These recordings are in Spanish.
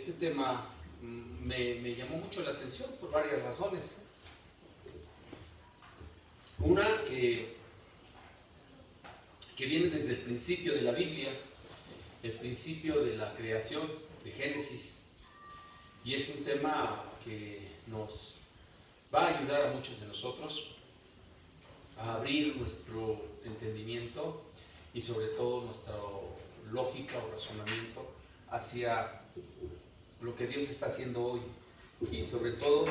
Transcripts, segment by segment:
Este tema me llamó mucho la atención por varias razones. Una que viene desde el principio de la Biblia, el principio de la creación, de Génesis, y es un tema que nos va a ayudar a muchos de nosotros a abrir nuestro entendimiento y sobre todo nuestra lógica o razonamiento hacia lo que Dios está haciendo hoy y sobre todo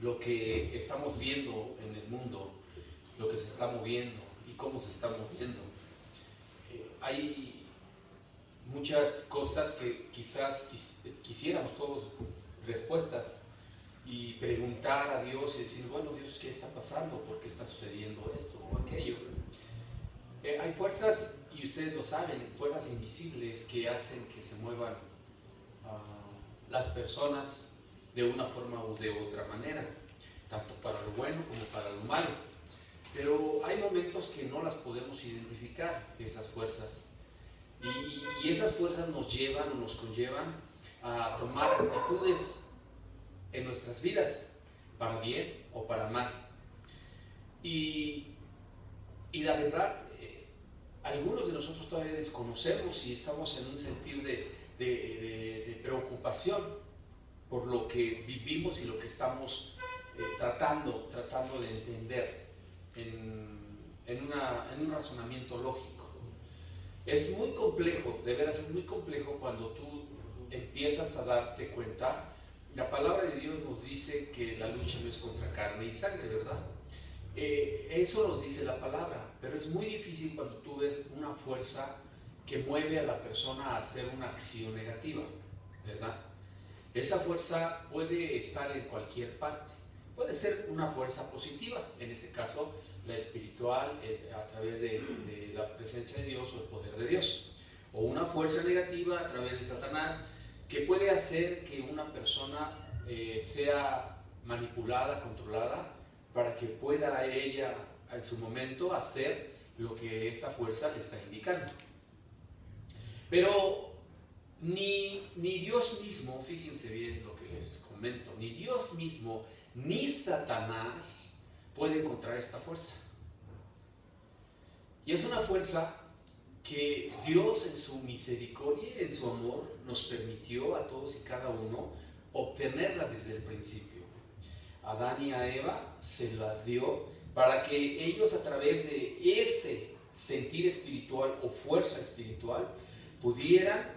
lo que estamos viendo en el mundo, lo que se está moviendo y cómo se está moviendo. Hay muchas cosas que quizás quisiéramos todos respuestas y preguntar a Dios y decir, bueno, Dios, ¿qué está pasando? ¿Por qué está sucediendo esto o aquello? Hay fuerzas, y ustedes lo saben, fuerzas invisibles que hacen que se muevan las personas de una forma u de otra manera, tanto para lo bueno como para lo malo. Pero hay momentos que no las podemos identificar, esas fuerzas. Y esas fuerzas nos llevan o nos conllevan a tomar actitudes en nuestras vidas, para bien o para mal. Y la verdad, algunos de nosotros todavía desconocemos y estamos en un sentir de preocupación por lo que vivimos y lo que estamos tratando de entender en un razonamiento lógico. Es muy complejo, de veras es muy complejo cuando tú empiezas a darte cuenta. La palabra de Dios nos dice que la lucha no es contra carne y sangre, ¿verdad? Eso nos dice la palabra, pero es muy difícil cuando tú ves una fuerza que mueve a la persona a hacer una acción negativa, ¿verdad? Esa fuerza puede estar en cualquier parte. Puede ser una fuerza positiva, en este caso la espiritual, a través de la presencia de Dios o el poder de Dios, o una fuerza negativa a través de Satanás, que puede hacer que una persona sea manipulada, controlada, para que pueda ella en su momento hacer lo que esta fuerza le está indicando. Pero ni Dios mismo, fíjense bien lo que les comento, ni Dios mismo ni Satanás puede encontrar esta fuerza. Y es una fuerza que Dios en su misericordia y en su amor nos permitió a todos y cada uno obtenerla desde el principio. A Adán y a Eva se las dio para que ellos, a través de ese sentir espiritual o fuerza espiritual, pudieran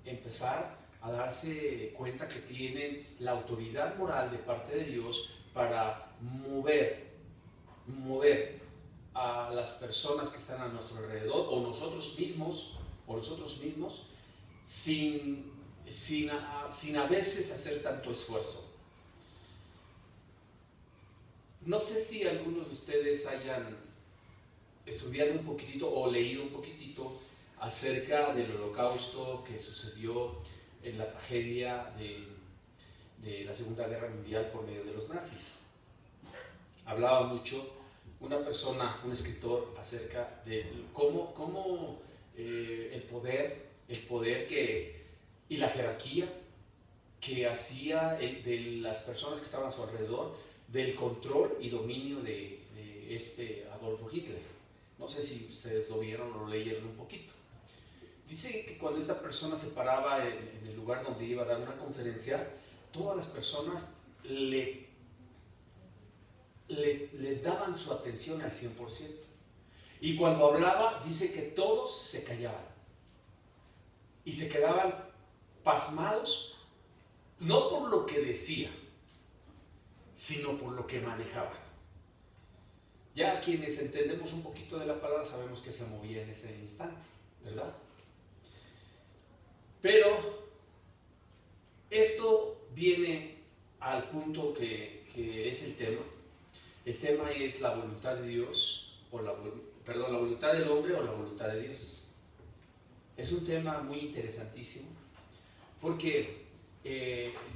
empezar a darse cuenta que tienen la autoridad moral de parte de Dios para mover a las personas que están a nuestro alrededor o nosotros mismos sin a veces hacer tanto esfuerzo. No sé si algunos de ustedes hayan estudiado un poquitito o leído un poquitito acerca del Holocausto que sucedió en la tragedia de la Segunda Guerra Mundial por medio de los nazis. Hablaba mucho una persona, un escritor, acerca de cómo el poder y la jerarquía que hacía de las personas que estaban a su alrededor, del control y dominio de Adolfo Hitler. No sé si ustedes lo vieron o lo leyeron un poquito. Dice que cuando esta persona se paraba en el lugar donde iba a dar una conferencia, todas las personas le daban su atención al 100%. Y cuando hablaba, dice que todos se callaban y se quedaban pasmados, no por lo que decía, sino por lo que manejaba. Ya quienes entendemos un poquito de la palabra sabemos que se movía en ese instante, ¿verdad? Pero esto viene al punto que es el tema. El tema es la voluntad de Dios, la voluntad del hombre o la voluntad de Dios. Es un tema muy interesantísimo, porque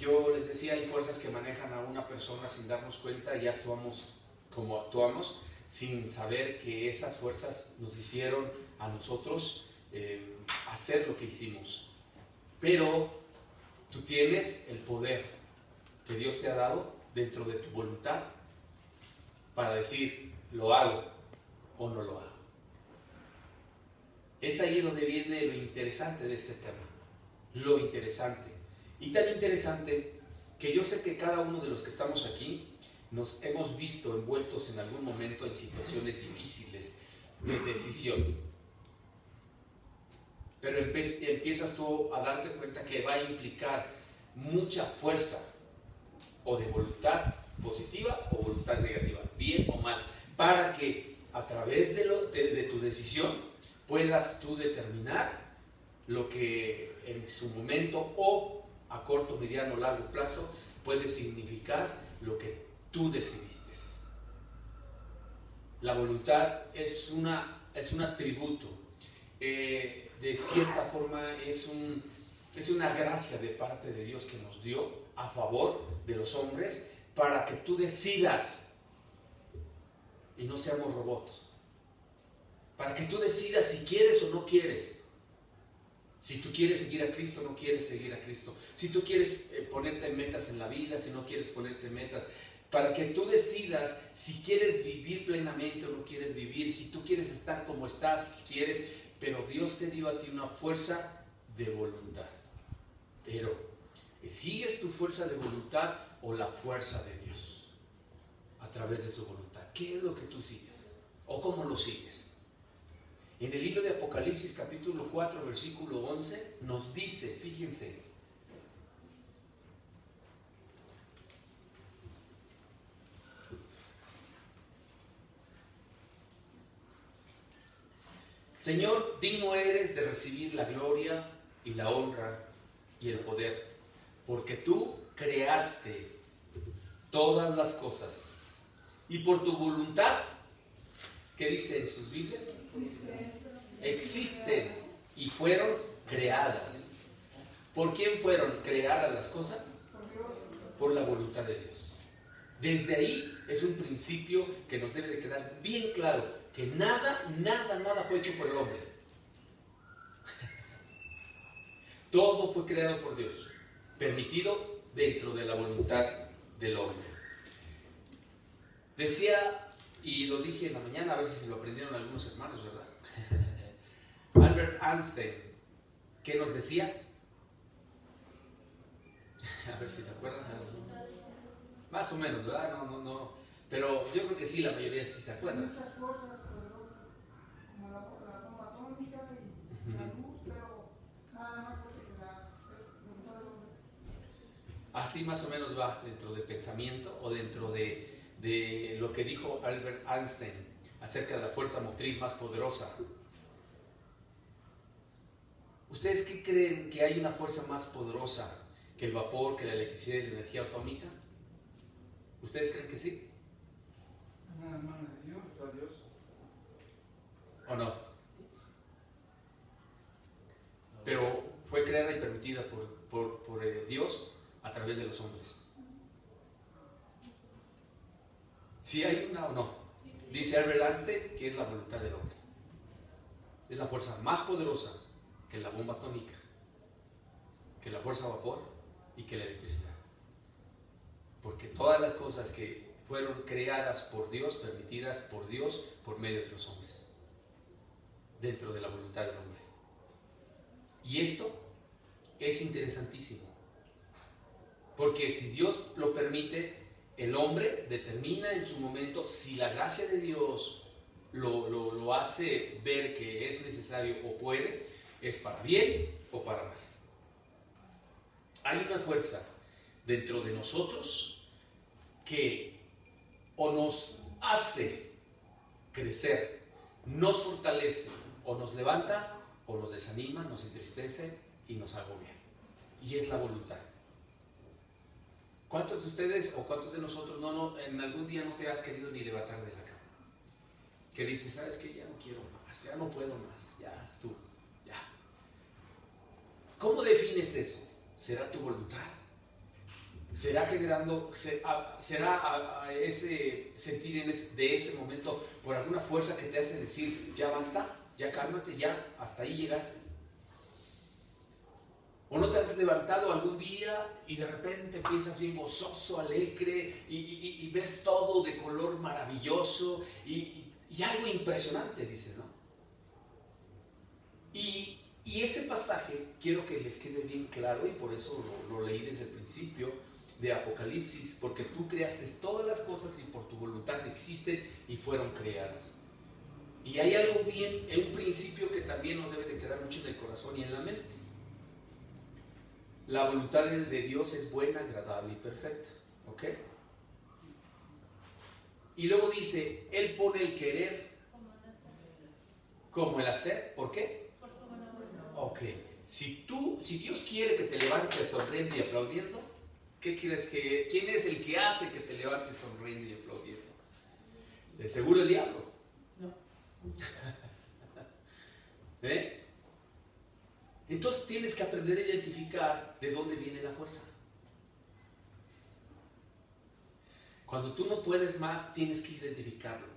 yo les decía, hay fuerzas que manejan a una persona sin darnos cuenta y actuamos como actuamos, sin saber que esas fuerzas nos hicieron a nosotros hacer lo que hicimos. Pero tú tienes el poder que Dios te ha dado dentro de tu voluntad para decir, lo hago o no lo hago. Es ahí donde viene lo interesante de este tema. Lo interesante. Y tan interesante que yo sé que cada uno de los que estamos aquí nos hemos visto envueltos en algún momento en situaciones difíciles de decisión. Pero empiezas tú a darte cuenta que va a implicar mucha fuerza o de voluntad positiva o voluntad negativa, bien o mal, para que a través de tu decisión puedas tú determinar lo que en su momento o a corto, mediano o largo plazo puede significar lo que tú decidiste. La voluntad es un atributo, de cierta forma es una gracia de parte de Dios que nos dio a favor de los hombres para que tú decidas y no seamos robots, para que tú decidas si quieres o no quieres. Si tú quieres seguir a Cristo o no quieres seguir a Cristo. Si tú quieres ponerte metas en la vida, si no quieres ponerte metas. Para que tú decidas si quieres vivir plenamente o no quieres vivir. Si tú quieres estar como estás, si quieres. Pero Dios te dio a ti una fuerza de voluntad. Pero, ¿sigues tu fuerza de voluntad o la fuerza de Dios? A través de su voluntad. ¿Qué es lo que tú sigues? ¿O cómo lo sigues? En el libro de Apocalipsis capítulo 4 versículo 11 nos dice, fíjense, Señor, digno eres de recibir la gloria y la honra y el poder, porque tú creaste todas las cosas y por tu voluntad, ¿qué dice en sus Biblias? Existen y fueron creadas. ¿Por quién fueron creadas las cosas? Por la voluntad de Dios. Desde ahí es un principio que nos debe de quedar bien claro, que nada fue hecho por el hombre. Todo fue creado por Dios, permitido dentro de la voluntad del hombre. Decía, y lo dije en la mañana, a ver si se lo aprendieron algunos hermanos, ¿verdad? Albert Einstein, ¿qué nos decía? A ver si se acuerdan. Más o menos, ¿verdad? No. Pero yo creo que sí, la mayoría sí se acuerdan. Muchas fuerzas poderosas, como la bomba atómica y la luz, pero nada más porque la voluntad del hombre. Así más o menos va dentro del pensamiento o dentro de lo que dijo Albert Einstein acerca de la fuerza motriz más poderosa. ¿Ustedes qué creen que hay una fuerza más poderosa que el vapor, que la electricidad y la energía atómica? ¿Ustedes creen que sí? Una mano de Dios, está Dios. ¿O no? Pero fue creada y permitida por Dios a través de los hombres. ¿Sí hay una o no? Dice Albert Einstein que es la voluntad del hombre. Es la fuerza más poderosa que la bomba atómica, que la fuerza a vapor y que la electricidad. Porque todas las cosas que fueron creadas por Dios, permitidas por Dios, por medio de los hombres, dentro de la voluntad del hombre. Y esto es interesantísimo, porque si Dios lo permite, el hombre determina en su momento si la gracia de Dios lo hace ver que es necesario o puede, es para bien o para mal. Hay una fuerza dentro de nosotros que o nos hace crecer, nos fortalece, o nos levanta, o nos desanima, nos entristece y nos agobia. Y es la voluntad. ¿Cuántos de ustedes o cuántos de nosotros en algún día no te has querido ni levantar de la cama? Que dices, ¿sabes qué? Ya no quiero más, ya no puedo más, ya estuvo, ya. ¿Cómo defines eso? ¿Será tu voluntad? ¿Será ese sentir de ese momento por alguna fuerza que te hace decir, ya basta, ya cálmate, ya hasta ahí llegaste? ¿O no te has has levantado algún día y de repente empiezas bien gozoso, alegre y ves todo de color maravilloso y algo impresionante, dice, ¿no? Y ese pasaje quiero que les quede bien claro, y por eso lo leí desde el principio de Apocalipsis, porque tú creaste todas las cosas y por tu voluntad existen y fueron creadas. Y hay algo bien, un principio que también nos debe de quedar mucho en el corazón y en la mente. La voluntad de Dios es buena, agradable y perfecta, ¿ok? Y luego dice, Él pone el querer como el hacer. ¿Por qué? Ok. Si Dios quiere que te levantes sonriendo y aplaudiendo, ¿qué quieres que? ¿Quién es el que hace que te levantes sonriendo y aplaudiendo? De seguro el diablo. No. ¿Eh? Entonces tienes que aprender a identificar de dónde viene la fuerza. Cuando tú no puedes más, tienes que identificarlo.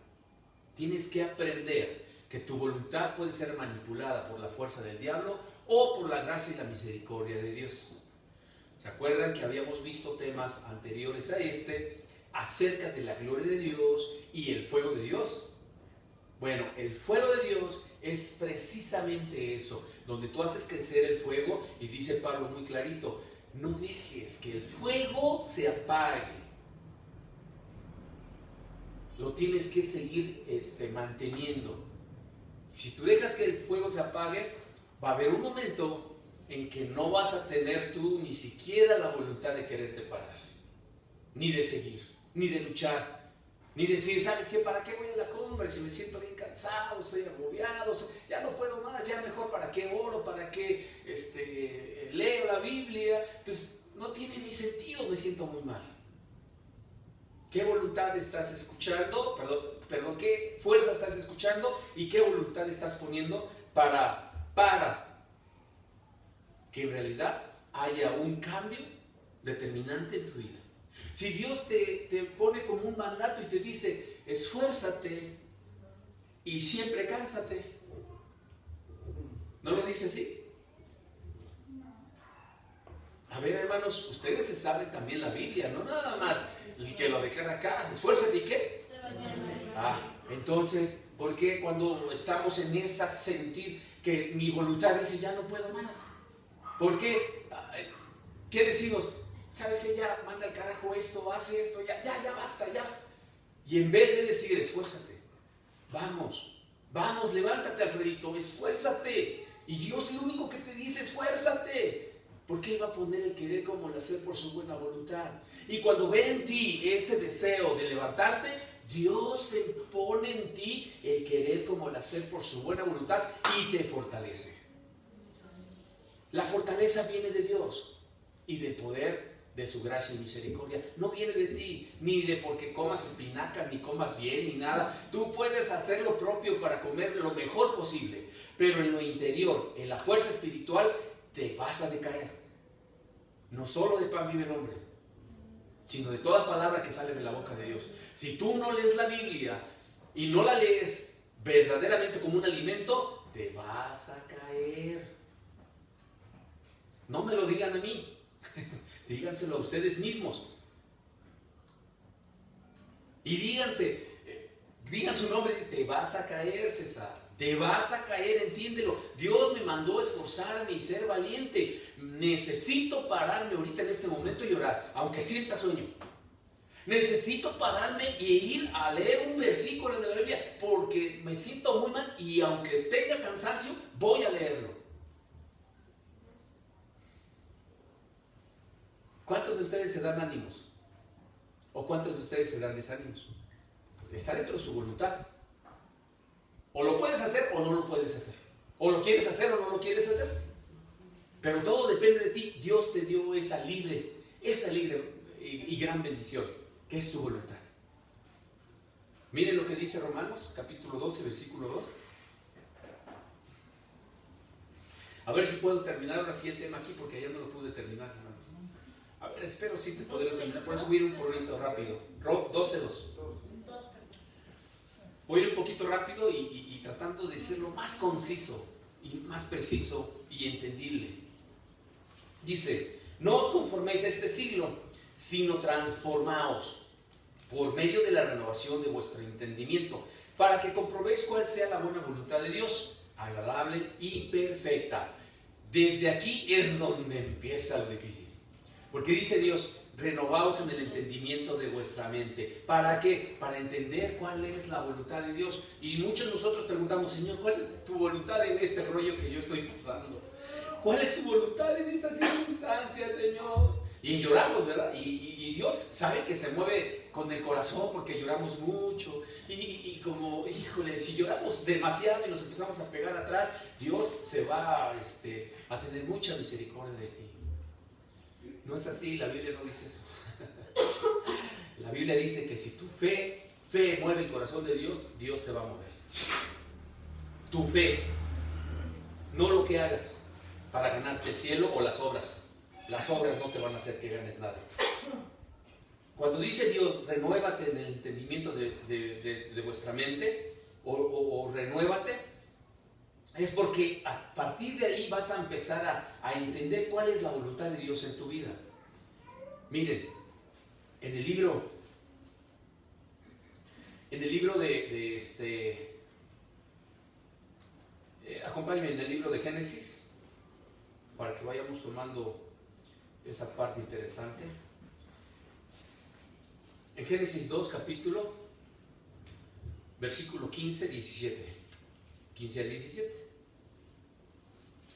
Tienes que aprender que tu voluntad puede ser manipulada por la fuerza del diablo o por la gracia y la misericordia de Dios. ¿Se acuerdan que habíamos visto temas anteriores a este acerca de la gloria de Dios y el fuego de Dios? Bueno, el fuego de Dios es precisamente eso, donde tú haces crecer el fuego, y dice Pablo muy clarito, no dejes que el fuego se apague. Lo tienes que seguir manteniendo. Si tú dejas que el fuego se apague, va a haber un momento en que no vas a tener tú ni siquiera la voluntad de quererte parar, ni de seguir, ni de luchar, ni decir, ¿sabes qué? ¿Para qué voy a la cumbre si me siento bien cansado, estoy agobiado, ya no puedo más, ya mejor para qué oro, para qué leo la Biblia? Pues no tiene ni sentido, me siento muy mal. ¿Qué voluntad estás escuchando? Perdón, ¿qué fuerza estás escuchando y qué voluntad estás poniendo para que en realidad haya un cambio determinante en tu vida? Si Dios te pone como un mandato y te dice, esfuérzate y siempre cánsate, ¿no lo dice así? A ver, hermanos, ustedes se saben también la Biblia, no nada más el que lo declara acá, esfuérzate y ¿qué? Entonces, ¿por qué cuando estamos en esa sentir que mi voluntad dice ya no puedo más? ¿Por qué? ¿Qué decimos? ¿Sabes qué? Ya manda al carajo esto, hace esto, ya basta, ya. Y en vez de decir esfuérzate, vamos, levántate, Alfredito, esfuérzate. Y Dios lo único que te dice, esfuérzate. Porque Él va a poner el querer como el hacer por su buena voluntad. Y cuando ve en ti ese deseo de levantarte, Dios pone en ti el querer como el hacer por su buena voluntad y te fortalece. La fortaleza viene de Dios y del poder de su gracia y misericordia. No viene de ti, ni de porque comas espinacas, ni comas bien, ni nada. Tú puedes hacer lo propio para comer lo mejor posible, pero en lo interior, en la fuerza espiritual, te vas a decaer. No solo de pan vive el hombre, sino de toda palabra que sale de la boca de Dios. Si tú no lees la Biblia y no la lees verdaderamente como un alimento, te vas a caer. No me lo digan a mí, díganselo a ustedes mismos. Y digan su nombre, te vas a caer, César. Te vas a caer, entiéndelo. Dios me mandó a esforzarme y ser valiente. Necesito pararme ahorita en este momento y orar, aunque sienta sueño. Necesito pararme e ir a leer un versículo de la Biblia porque me siento muy mal y aunque tenga cansancio, voy a leerlo. ¿Cuántos de ustedes se dan ánimos? ¿O cuántos de ustedes se dan desánimos? Está dentro de su voluntad. O lo puedes hacer o no lo puedes hacer. O lo quieres hacer o no lo quieres hacer. Pero todo depende de ti. Dios te dio esa libre y gran bendición, que es tu voluntad. Miren lo que dice Romanos, capítulo 12, versículo 2. A ver si puedo terminar ahora sí el tema aquí, porque ayer no lo pude terminar, hermanos. A ver, espero sí te poder terminar. Por eso voy a ir un poquito rápido. 12.2. Voy a ir un poquito rápido y tratando de ser lo más conciso y más preciso y entendible. Dice, no os conforméis a este siglo, sino transformaos por medio de la renovación de vuestro entendimiento, para que comprobéis cuál sea la buena voluntad de Dios, agradable y perfecta. Desde aquí es donde empieza lo difícil. Porque dice Dios, renovaos en el entendimiento de vuestra mente. ¿Para qué? Para entender cuál es la voluntad de Dios. Y muchos de nosotros preguntamos, Señor, ¿cuál es tu voluntad en este rollo que yo estoy pasando? ¿Cuál es tu voluntad en estas circunstancias, Señor? Y lloramos, ¿verdad? Y Dios sabe que se mueve con el corazón porque lloramos mucho. Y como, híjole, si lloramos demasiado y nos empezamos a pegar atrás, Dios se va a tener mucha misericordia de ti. No es así, la Biblia no dice eso. La Biblia dice que si tu fe mueve el corazón de Dios, Dios se va a mover. Tu fe, no lo que hagas para ganarte el cielo o las obras. Las obras no te van a hacer que ganes nada. Cuando dice Dios, renuévate en el entendimiento de vuestra mente, o renuévate, es porque a partir de ahí vas a empezar a entender cuál es la voluntad de Dios en tu vida. Miren, en el libro acompáñenme en el libro de Génesis, para que vayamos tomando esa parte interesante. En Génesis 2, capítulo, versículo 15, 17. 15 al 17.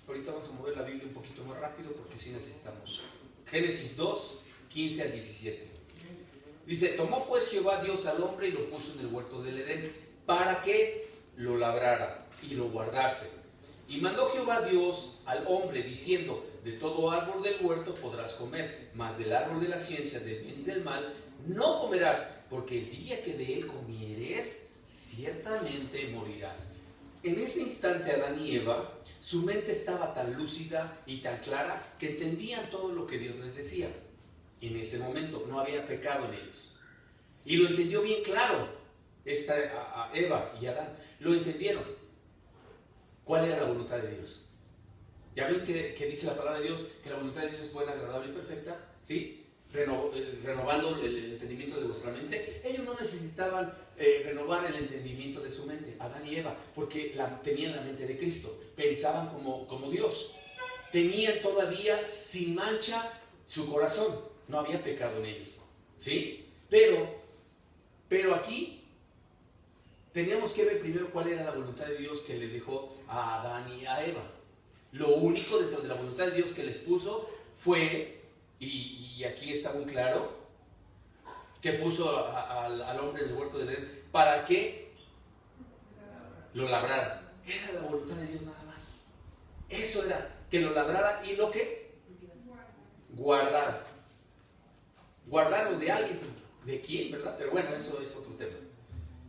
Ahorita vamos a mover la Biblia un poquito más rápido porque sí necesitamos. Génesis 2, 15 al 17. Dice, tomó pues Jehová Dios al hombre y lo puso en el huerto del Edén, para que lo labrara y lo guardase. Y mandó Jehová Dios al hombre, diciendo, de todo árbol del huerto podrás comer, mas del árbol de la ciencia del bien y del mal no comerás, porque el día que de él comieres, ciertamente morirás. En ese instante Adán y Eva, su mente estaba tan lúcida y tan clara que entendían todo lo que Dios les decía. En ese momento no había pecado en ellos. Y lo entendió bien claro Eva y Adán. Lo entendieron. ¿Cuál era la voluntad de Dios? ¿Ya ven que dice la palabra de Dios que la voluntad de Dios es buena, agradable y perfecta? ¿Sí? Renovando el entendimiento de vuestra mente. Ellos no necesitaban renovar el entendimiento de su mente, Adán y Eva, porque tenían la mente de Cristo, pensaban como Dios, tenían todavía sin mancha su corazón, no había pecado en ellos, ¿sí? Pero aquí teníamos que ver primero cuál era la voluntad de Dios que le dejó a Adán y a Eva. Lo único dentro de la voluntad de Dios que les puso fue, y aquí está muy claro, que puso al hombre en el huerto del Edén para que lo labrara. Era la voluntad de Dios nada más. Eso era, que lo labrara y lo que guardara. Guardarlo de alguien, ¿de quién, verdad? Pero bueno, eso es otro tema.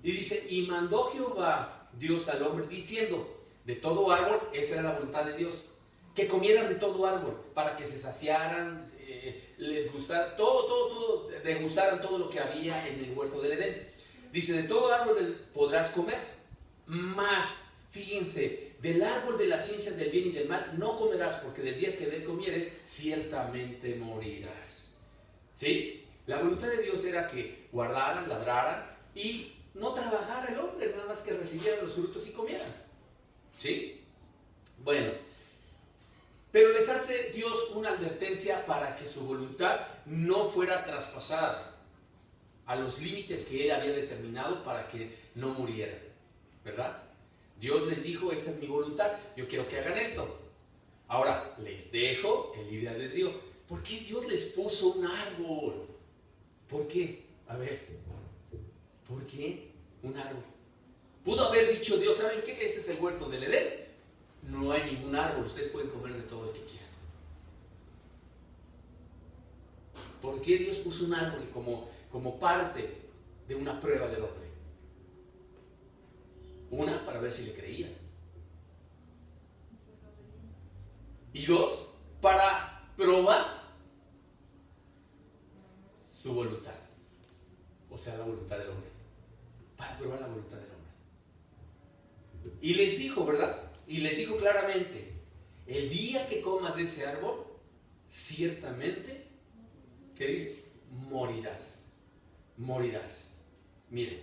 Y dice, y mandó Jehová Dios al hombre diciendo, de todo árbol, esa era la voluntad de Dios, que comieran de todo árbol, para que se saciaran, les gustara, todo, degustaran todo lo que había en el huerto del Edén. Dice, de todo árbol podrás comer, mas, fíjense, del árbol de la ciencia del bien y del mal no comerás, porque del día que de él comieres, ciertamente morirás. ¿Sí? La voluntad de Dios era que guardaran, labraran y no trabajara el hombre, nada más que recibieran los frutos y comieran. ¿Sí? Bueno, pero les hace Dios una advertencia para que su voluntad no fuera traspasada a los límites que Él había determinado para que no murieran, ¿verdad? Dios les dijo, esta es mi voluntad, yo quiero que hagan esto. Ahora, les dejo el libre albedrío. ¿Por qué Dios les puso un árbol? ¿Por qué? A ver, ¿por qué un árbol? Pudo haber dicho Dios, ¿saben qué? Este es el huerto del Edén. No hay ningún árbol, ustedes pueden comer de todo lo que quieran. ¿Por qué Dios puso un árbol como parte de una prueba del hombre? Una, para ver si le creían. Y dos, para probar su voluntad. O sea, la voluntad del hombre. Para probar la voluntad del hombre. Y les dijo, ¿verdad? Y les dijo claramente, el día que comas de ese árbol, ciertamente, ¿qué dice? Morirás. Morirás. Miren,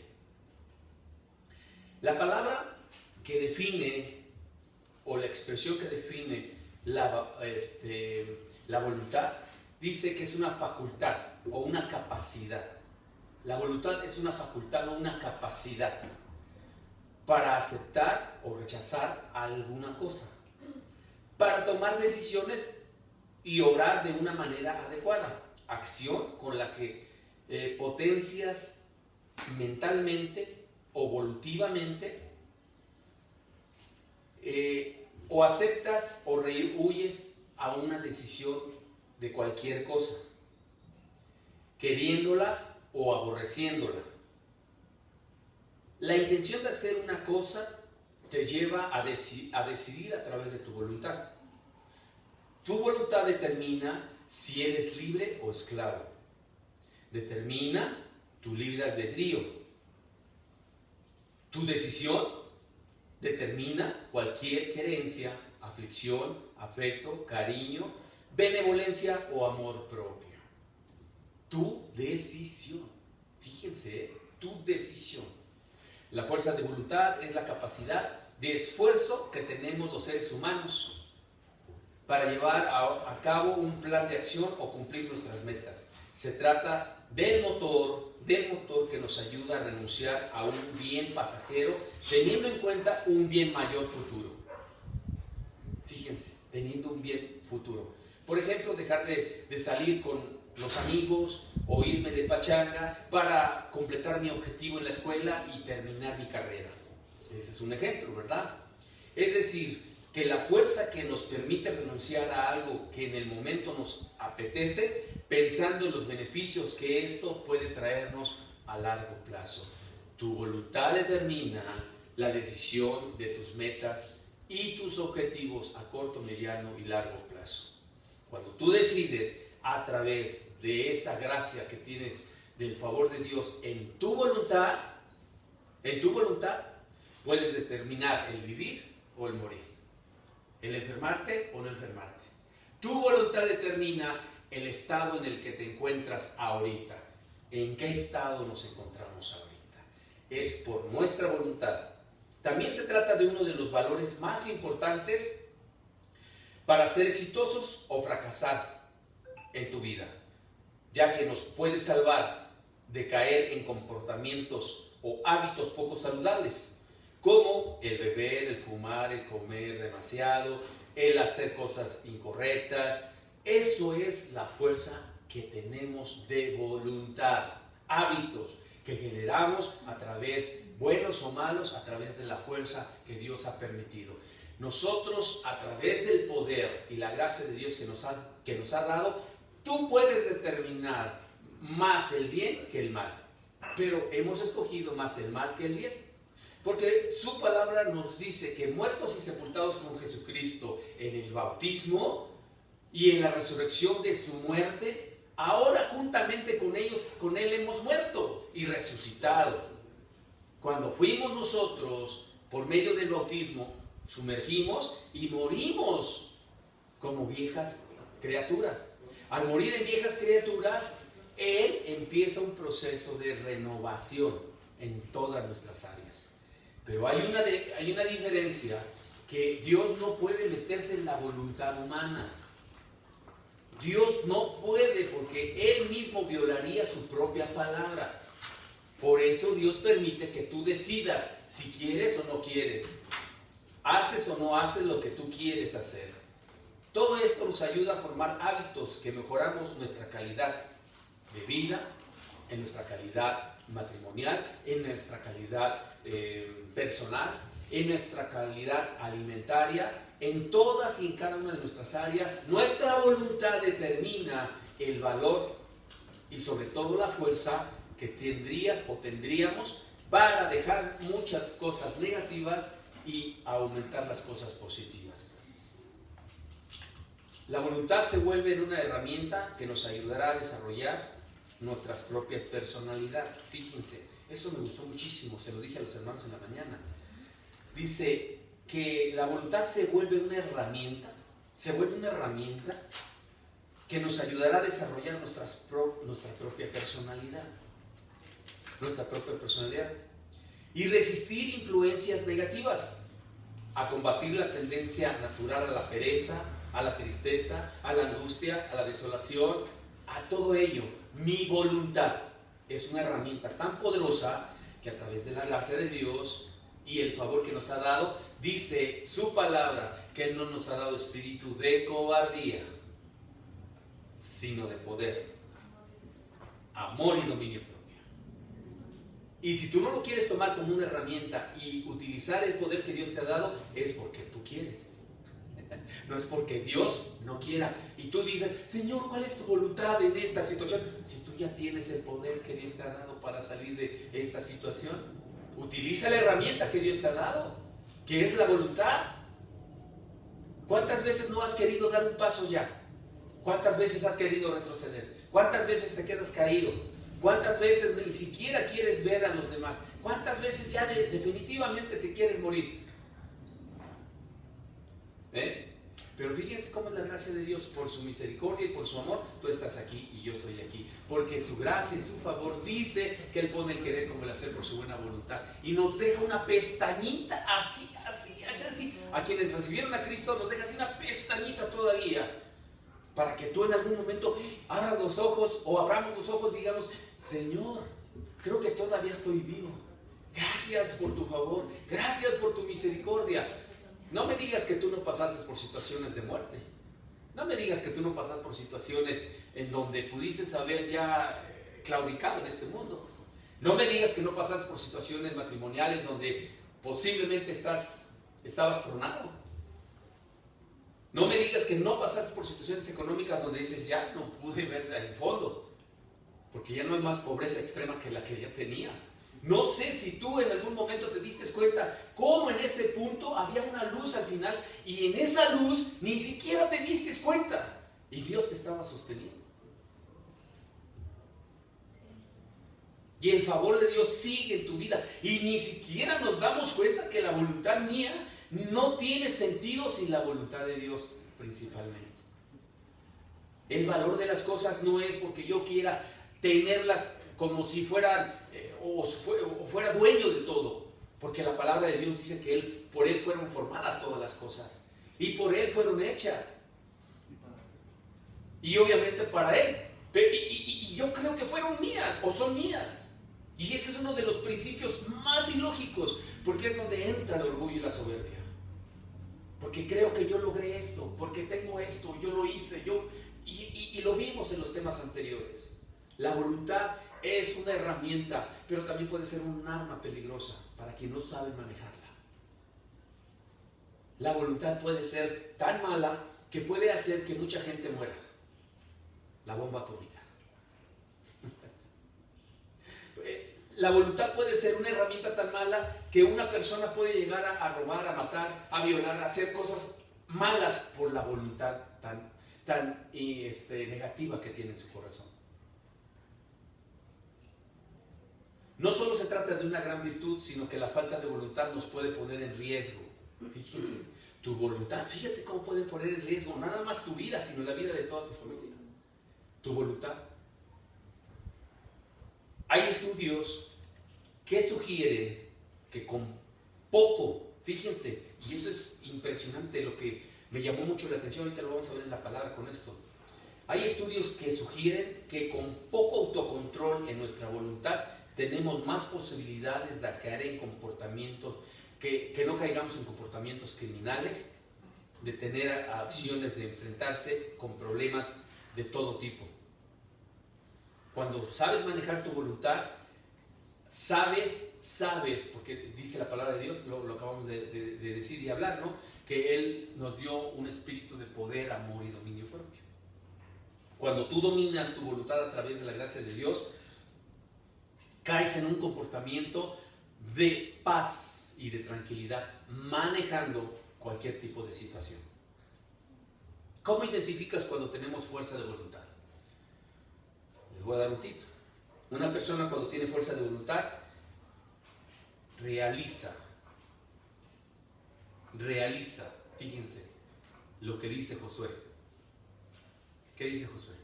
la palabra que define, o la expresión que define la voluntad, dice que es una facultad o una capacidad. La voluntad es una facultad o una capacidad para aceptar o rechazar alguna cosa, para tomar decisiones y obrar de una manera adecuada, acción con la que potencias mentalmente o volutivamente, o aceptas o rehuyes a una decisión de cualquier cosa, queriéndola o aborreciéndola. La intención de hacer una cosa te lleva a decidir a través de tu voluntad. Tu voluntad determina si eres libre o esclavo. Determina tu libre albedrío. Tu decisión determina cualquier querencia, aflicción, afecto, cariño, benevolencia o amor propio. Tu decisión. Fíjense, tu decisión. La fuerza de voluntad es la capacidad de esfuerzo que tenemos los seres humanos para llevar a cabo un plan de acción o cumplir nuestras metas. Se trata del motor que nos ayuda a renunciar a un bien pasajero, teniendo en cuenta un bien mayor futuro. Fíjense, teniendo un bien futuro. Por ejemplo, dejar de salir con los amigos o irme de pachanga para completar mi objetivo en la escuela y terminar mi carrera. Ese es un ejemplo, ¿verdad? Es decir, que la fuerza que nos permite renunciar a algo que en el momento nos apetece, pensando en los beneficios que esto puede traernos a largo plazo. Tu voluntad determina la decisión de tus metas y tus objetivos a corto, mediano y largo plazo. Cuando tú decides a través de esa gracia que tienes del favor de Dios en tu voluntad, puedes determinar el vivir o el morir, el enfermarte o no enfermarte. Tu voluntad determina el estado en el que te encuentras ahorita. ¿En qué estado nos encontramos ahorita? Es por nuestra voluntad. También se trata de uno de los valores más importantes para ser exitosos o fracasar en tu vida, ya que nos puede salvar de caer en comportamientos o hábitos poco saludables, como el beber, el fumar, el comer demasiado, el hacer cosas incorrectas. Eso es la fuerza que tenemos de voluntad, hábitos que generamos a través, buenos o malos, a través de la fuerza que Dios ha permitido. Nosotros, a través del poder y la gracia de Dios que nos ha dado, tú puedes determinar más el bien que el mal, pero hemos escogido más el mal que el bien, porque su palabra nos dice que muertos y sepultados con Jesucristo en el bautismo y en la resurrección de su muerte, ahora juntamente con Él hemos muerto y resucitado. Cuando fuimos nosotros, por medio del bautismo, sumergimos y morimos como viejas criaturas. Al morir en viejas criaturas, Él empieza un proceso de renovación en todas nuestras áreas. Pero hay una diferencia, que Dios no puede meterse en la voluntad humana. Dios no puede, porque Él mismo violaría su propia palabra. Por eso Dios permite que tú decidas si quieres o no quieres. Haces o no haces lo que tú quieres hacer. Todo esto nos ayuda a formar hábitos que mejoramos nuestra calidad de vida, en nuestra calidad matrimonial, en nuestra calidad personal, en nuestra calidad alimentaria, en todas y en cada una de nuestras áreas. Nuestra voluntad determina el valor y sobre todo la fuerza que tendríamos para dejar muchas cosas negativas y aumentar las cosas positivas. La voluntad se vuelve en una herramienta que nos ayudará a desarrollar nuestras propias personalidades. Fíjense, eso me gustó muchísimo, se lo dije a los hermanos en la mañana. Dice que la voluntad se vuelve una herramienta que nos ayudará a desarrollar nuestra propia personalidad. Nuestra propia personalidad. Y resistir influencias negativas, a combatir la tendencia natural a la pereza, a la tristeza, a la angustia, a la desolación, a todo ello. Mi voluntad es una herramienta tan poderosa que a través de la gracia de Dios y el favor que nos ha dado, dice su palabra que Él no nos ha dado espíritu de cobardía, sino de poder, amor y dominio propio. Y si tú no lo quieres tomar como una herramienta y utilizar el poder que Dios te ha dado, es porque tú quieres. No es porque Dios no quiera. Y tú dices, Señor, ¿cuál es tu voluntad en esta situación? Si tú ya tienes el poder que Dios te ha dado para salir de esta situación, utiliza la herramienta que Dios te ha dado, que es la voluntad. ¿Cuántas veces no has querido dar un paso ya? ¿Cuántas veces has querido retroceder? ¿Cuántas veces te quedas caído? ¿Cuántas veces ni siquiera quieres ver a los demás? ¿Cuántas veces ya definitivamente te quieres morir? Pero fíjense cómo es la gracia de Dios. Por su misericordia y por su amor, tú estás aquí y yo estoy aquí. Porque su gracia y su favor dice que Él pone el querer como el hacer por su buena voluntad. Y nos deja una pestañita así. A quienes recibieron a Cristo nos deja así una pestañita todavía. Para que tú en algún momento abras los ojos o abramos los ojos y digamos, Señor, creo que todavía estoy vivo. Gracias por tu favor, gracias por tu misericordia. No me digas que tú no pasaste por situaciones de muerte. No me digas que tú no pasaste por situaciones en donde pudieses haber ya claudicado en este mundo. No me digas que no pasaste por situaciones matrimoniales donde posiblemente estabas tronado. No me digas que no pasaste por situaciones económicas donde dices, ya no pude ver el fondo, porque ya no hay más pobreza extrema que la que ya tenía. No sé si tú en algún momento te diste cuenta cómo en ese punto había una luz al final y en esa luz ni siquiera te diste cuenta y Dios te estaba sosteniendo. Y el favor de Dios sigue en tu vida y ni siquiera nos damos cuenta que la voluntad mía no tiene sentido sin la voluntad de Dios principalmente. El valor de las cosas no es porque yo quiera tenerlas como si fueran o fuera dueño de todo, porque la palabra de Dios dice que por Él fueron formadas todas las cosas y por Él fueron hechas y obviamente para Él, y yo creo que fueron mías o son mías, y ese es uno de los principios más ilógicos, porque es donde entra el orgullo y la soberbia. Porque creo que yo logré esto, porque tengo esto, yo lo hice, y lo vimos en los temas anteriores. La voluntad es una herramienta, pero también puede ser un arma peligrosa para quien no sabe manejarla. La voluntad puede ser tan mala que puede hacer que mucha gente muera. La bomba atómica. La voluntad puede ser una herramienta tan mala que una persona puede llegar a robar, a matar, a violar, a hacer cosas malas por la voluntad tan negativa que tiene en su corazón. No solo se trata de una gran virtud, sino que la falta de voluntad nos puede poner en riesgo. Fíjense, tu voluntad, fíjate cómo puede poner en riesgo no nada más tu vida, sino la vida de toda tu familia. Tu voluntad. Hay estudios que sugieren que con poco, fíjense, y eso es impresionante, lo que me llamó mucho la atención, ahorita lo vamos a ver en la palabra con esto. Hay estudios que sugieren que con poco autocontrol en nuestra voluntad tenemos más posibilidades de caer en comportamientos, que no caigamos en comportamientos criminales, de tener acciones de enfrentarse con problemas de todo tipo. Cuando sabes manejar tu voluntad, sabes, porque dice la palabra de Dios, lo acabamos de decir y hablar, ¿no? Que Él nos dio un espíritu de poder, amor y dominio propio. Cuando tú dominas tu voluntad a través de la gracia de Dios, caes en un comportamiento de paz y de tranquilidad, manejando cualquier tipo de situación. ¿Cómo identificas cuando tenemos fuerza de voluntad? Les voy a dar un tip. Una persona cuando tiene fuerza de voluntad realiza, fíjense lo que dice Josué, ¿Qué dice Josué?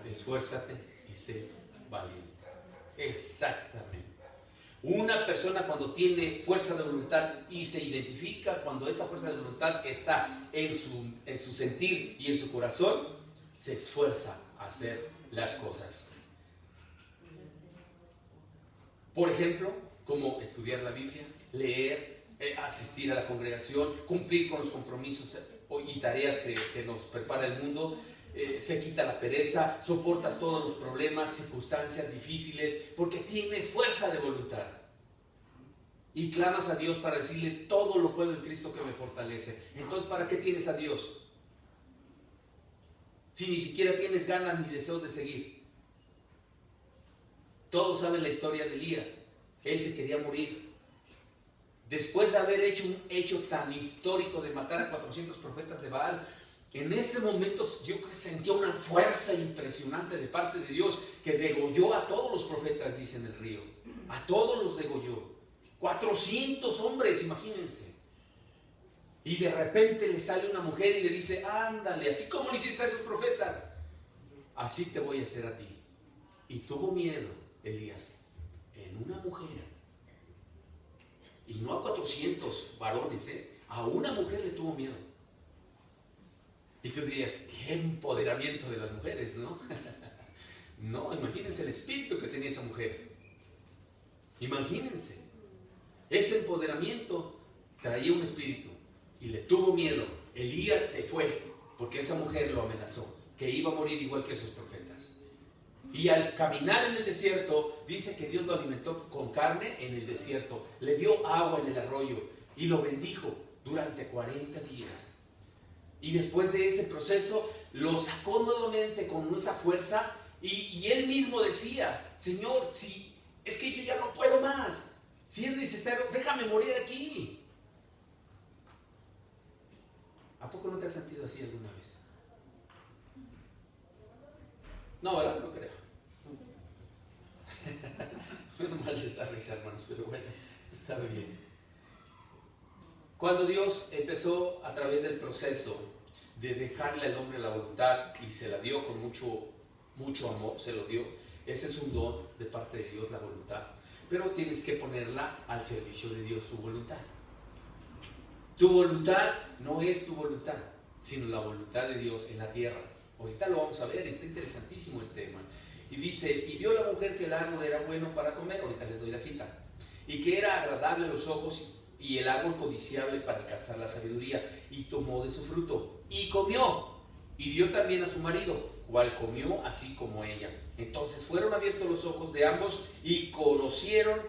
Esfuérzate y sé valiente. Exactamente. Una persona cuando tiene fuerza de voluntad y se identifica, cuando esa fuerza de voluntad está en su sentir y en su corazón, se esfuerza a hacer las cosas. Por ejemplo, como estudiar la Biblia, leer, asistir a la congregación, cumplir con los compromisos y tareas que nos prepara el mundo. Se quita la pereza, soportas todos los problemas, circunstancias difíciles, porque tienes fuerza de voluntad. Y clamas a Dios para decirle, todo lo puedo en Cristo que me fortalece. Entonces, ¿para qué tienes a Dios? Si ni siquiera tienes ganas ni deseos de seguir. Todos saben la historia de Elías. Él se quería morir. Después de haber hecho un hecho tan histórico de matar a 400 profetas de Baal, en ese momento yo sentí una fuerza impresionante de parte de Dios, que degolló a todos los profetas, dice en el río. A todos los degolló. 400 hombres, imagínense. Y de repente le sale una mujer y le dice, ándale, así como le hiciste a esos profetas, así te voy a hacer a ti. Y tuvo miedo Elías en una mujer. Y no a 400 varones, a una mujer le tuvo miedo. Y tú dirías, qué empoderamiento de las mujeres, ¿no? No, imagínense el espíritu que tenía esa mujer. Imagínense. Ese empoderamiento traía un espíritu y le tuvo miedo. Elías se fue porque esa mujer lo amenazó, que iba a morir igual que esos profetas. Y al caminar en el desierto, dice que Dios lo alimentó con carne en el desierto, le dio agua en el arroyo y lo bendijo durante 40 días. Y después de ese proceso, lo sacó nuevamente con esa fuerza y él mismo decía, Señor, si es que yo ya no puedo más, si es necesario, déjame morir aquí. ¿A poco no te has sentido así alguna vez? No, ¿verdad? No creo. Menos mal de esta risa, hermanos, pero bueno, está bien. Cuando Dios empezó a través del proceso de dejarle al hombre la voluntad y se la dio con mucho amor, se lo dio, ese es un don de parte de Dios, la voluntad. Pero tienes que ponerla al servicio de Dios, su voluntad. Tu voluntad no es tu voluntad, sino la voluntad de Dios en la tierra. Ahorita lo vamos a ver, está interesantísimo el tema. Y dice, y vio la mujer que el árbol era bueno para comer, ahorita les doy la cita, y que era agradable a los ojos y el árbol codiciable para alcanzar la sabiduría, y tomó de su fruto, y comió, y dio también a su marido, cual comió así como ella. Entonces fueron abiertos los ojos de ambos y conocieron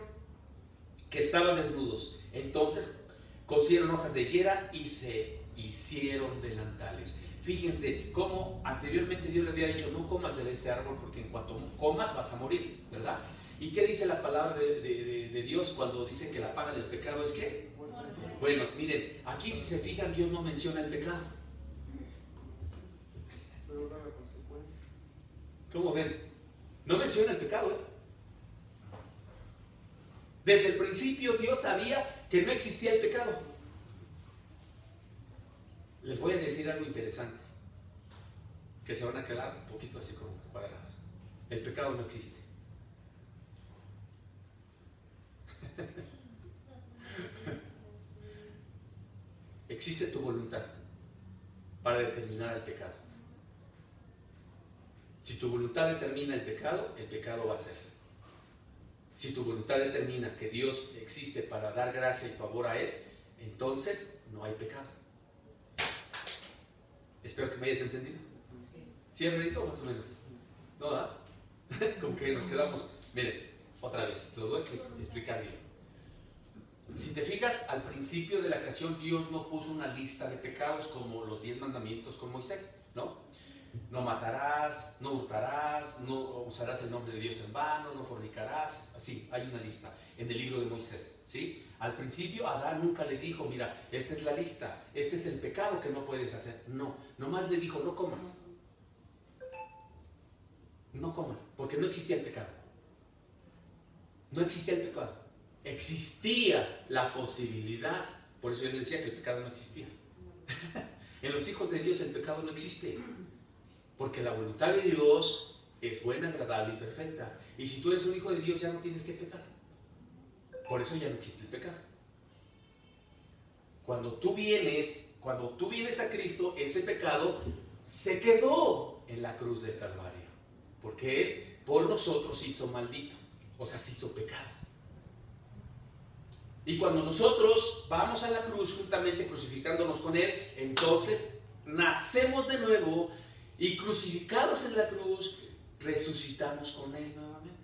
que estaban desnudos. Entonces cosieron hojas de higuera y se hicieron delantales. Fíjense cómo anteriormente Dios le había dicho, no comas de ese árbol porque en cuanto comas vas a morir, ¿verdad? ¿Y qué dice la palabra de Dios cuando dice que la paga del pecado es qué? Bueno, miren, aquí si se fijan, Dios no menciona el pecado. Pero da la consecuencia. ¿Cómo ven? No menciona el pecado, ¿eh? Desde el principio Dios sabía que no existía el pecado. Les voy a decir algo interesante, que se van a quedar un poquito así como cuadrados. El pecado no existe. Existe tu voluntad para determinar el pecado. Si tu voluntad determina el pecado va a ser. Si tu voluntad determina que Dios existe para dar gracia y favor a Él, entonces no hay pecado. Espero que me hayas entendido. ¿Sí, Alfredito? Más o menos. ¿No, verdad? Con que nos quedamos. Miren, otra vez, lo voy a explicar bien. Si te fijas, al principio de la creación Dios no puso una lista de pecados como los 10 mandamientos con Moisés, ¿no? No matarás, no hurtarás, no usarás el nombre de Dios en vano, no fornicarás. Así, hay una lista en el libro de Moisés, ¿sí? Al principio Adán nunca le dijo, mira, esta es la lista, este es el pecado que no puedes hacer. No, nomás le dijo, no comas. No comas, porque no existía el pecado. No existía el pecado. Existía la posibilidad, por eso yo le decía que el pecado no existía. En los hijos de Dios el pecado no existe, porque la voluntad de Dios es buena, agradable y perfecta. Y si tú eres un hijo de Dios ya no tienes que pecar. Por eso ya no existe el pecado. Cuando tú vienes a Cristo, ese pecado se quedó en la cruz del Calvario, porque Él por nosotros se hizo maldito, o sea, se hizo pecado. Y cuando nosotros vamos a la cruz juntamente crucificándonos con Él, entonces nacemos de nuevo y crucificados en la cruz, resucitamos con Él nuevamente.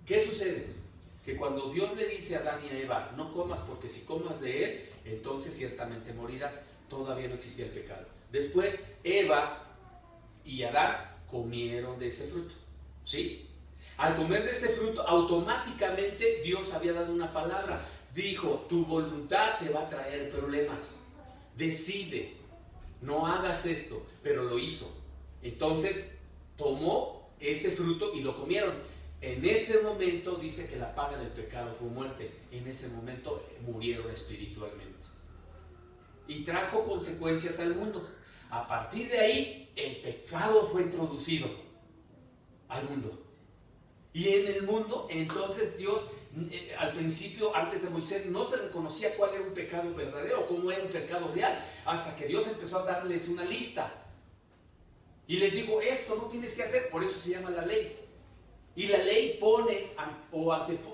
¿Qué sucede? Que cuando Dios le dice a Adán y a Eva, no comas porque si comas de él, entonces ciertamente morirás, todavía no existía el pecado. Después Eva y Adán comieron de ese fruto, ¿sí? Al comer de ese fruto, automáticamente Dios había dado una palabra. Dijo, tu voluntad te va a traer problemas. Decide, no hagas esto, pero lo hizo. Entonces tomó ese fruto y lo comieron. En ese momento dice que la paga del pecado fue muerte. En ese momento murieron espiritualmente. Y trajo consecuencias al mundo. A partir de ahí, el pecado fue introducido al mundo. Y en el mundo, entonces Dios, al principio, antes de Moisés, no se reconocía cuál era un pecado verdadero, cómo era un pecado real, hasta que Dios empezó a darles una lista. Y les dijo, esto no tienes que hacer, por eso se llama la ley. Y la ley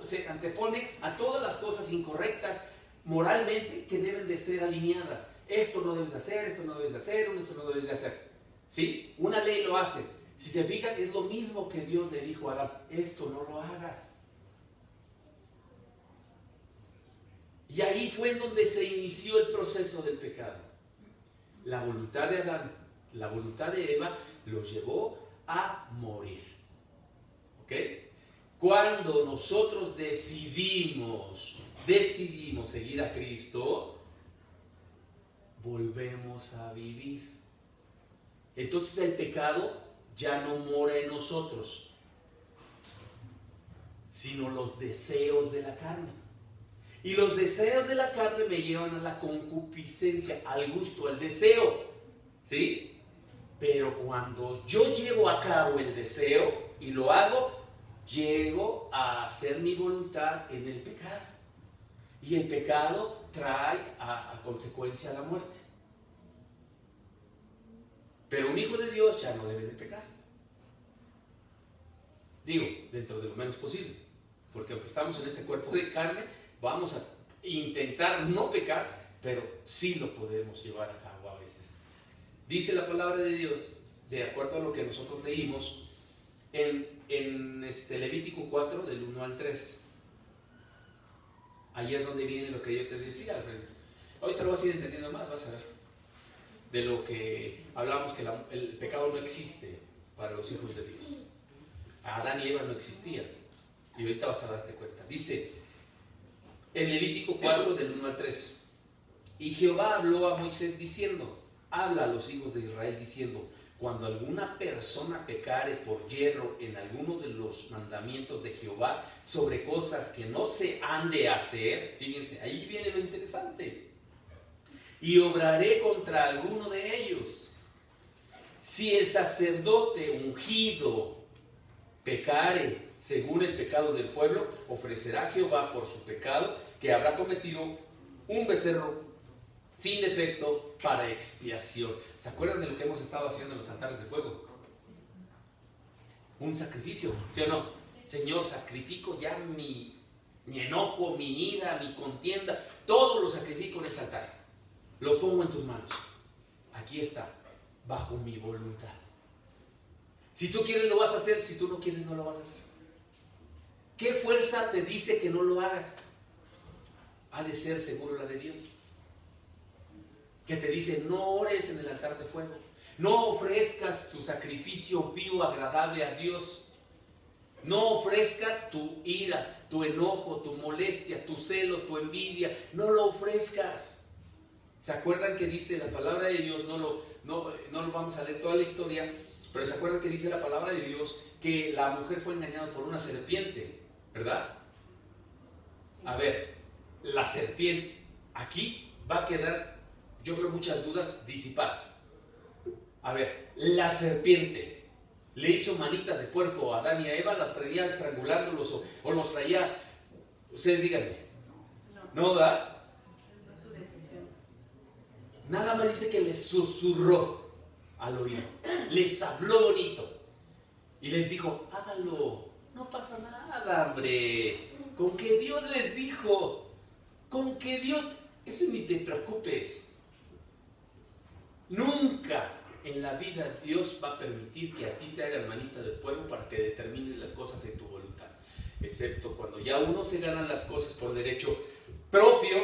se antepone a todas las cosas incorrectas moralmente que deben de ser alineadas. Esto no debes de hacer, esto no debes de hacer, esto no debes de hacer. ¿Sí? Una ley lo hace. Si se fijan, es lo mismo que Dios le dijo a Adán, esto no lo hagas. Y ahí fue en donde se inició el proceso del pecado. La voluntad de Adán, la voluntad de Eva, los llevó a morir. ¿Ok? Cuando nosotros decidimos seguir a Cristo, volvemos a vivir. Entonces el pecado ya no mora en nosotros, sino los deseos de la carne. Y los deseos de la carne me llevan a la concupiscencia, al gusto, al deseo. ¿Sí? Pero cuando yo llevo a cabo el deseo y lo hago, llego a hacer mi voluntad en el pecado. Y el pecado trae a consecuencia la muerte. Pero un hijo de Dios ya no debe de pecar. Digo, dentro de lo menos posible. Porque aunque estamos en este cuerpo de carne, vamos a intentar no pecar, pero sí lo podemos llevar a cabo a veces. Dice la palabra de Dios, de acuerdo a lo que nosotros leímos, en Levítico 4, del 1 al 3. Ahí es donde viene lo que yo te decía, Alfredo. Ahorita lo vas a ir entendiendo más, vas a ver. De lo que hablamos, que el pecado no existe para los hijos de Dios. Adán y Eva no existían. Y ahorita vas a darte cuenta. Dice, en Levítico 4, del 1 al 3. Y Jehová habló a Moisés diciendo, habla a los hijos de Israel diciendo, cuando alguna persona pecare por yerro en alguno de los mandamientos de Jehová sobre cosas que no se han de hacer, fíjense, ahí viene lo interesante, y obraré contra alguno de ellos. Si el sacerdote ungido pecare según el pecado del pueblo, ofrecerá a Jehová por su pecado que habrá cometido un becerro sin defecto para expiación. ¿Se acuerdan de lo que hemos estado haciendo en los altares de fuego? Un sacrificio, ¿sí o no? Señor, sacrifico ya mi enojo, mi ira, mi contienda, todo lo sacrifico en ese altar. Lo pongo en tus manos. Aquí está, bajo mi voluntad. Si tú quieres lo vas a hacer, si tú no quieres no lo vas a hacer. ¿Qué fuerza te dice que no lo hagas? Ha de ser seguro la de Dios. Que te dice, no ores en el altar de fuego, no ofrezcas tu sacrificio vivo, agradable a Dios, no ofrezcas tu ira, tu enojo, tu molestia, tu celo, tu envidia, no lo ofrezcas. ¿Se acuerdan que dice la palabra de Dios? No lo vamos a leer toda la historia, pero ¿se acuerdan que dice la palabra de Dios que la mujer fue engañada por una serpiente? ¿Verdad? A ver, la serpiente, aquí va a quedar, yo creo, muchas dudas disipadas. A ver, la serpiente le hizo manita de puerco a Adán y a Eva, las traía estrangulándolos o los traía, ustedes díganme, ¿no, verdad? Es su decisión. Nada más dice que les susurró al oído, les habló bonito y les dijo, háganlo, no pasa nada, hombre, con que Dios les dijo, con que Dios, eso ni te preocupes. Nunca en la vida Dios va a permitir que a ti te hagan manita de pueblo para que determines las cosas en tu voluntad, excepto cuando ya uno se gana las cosas por derecho propio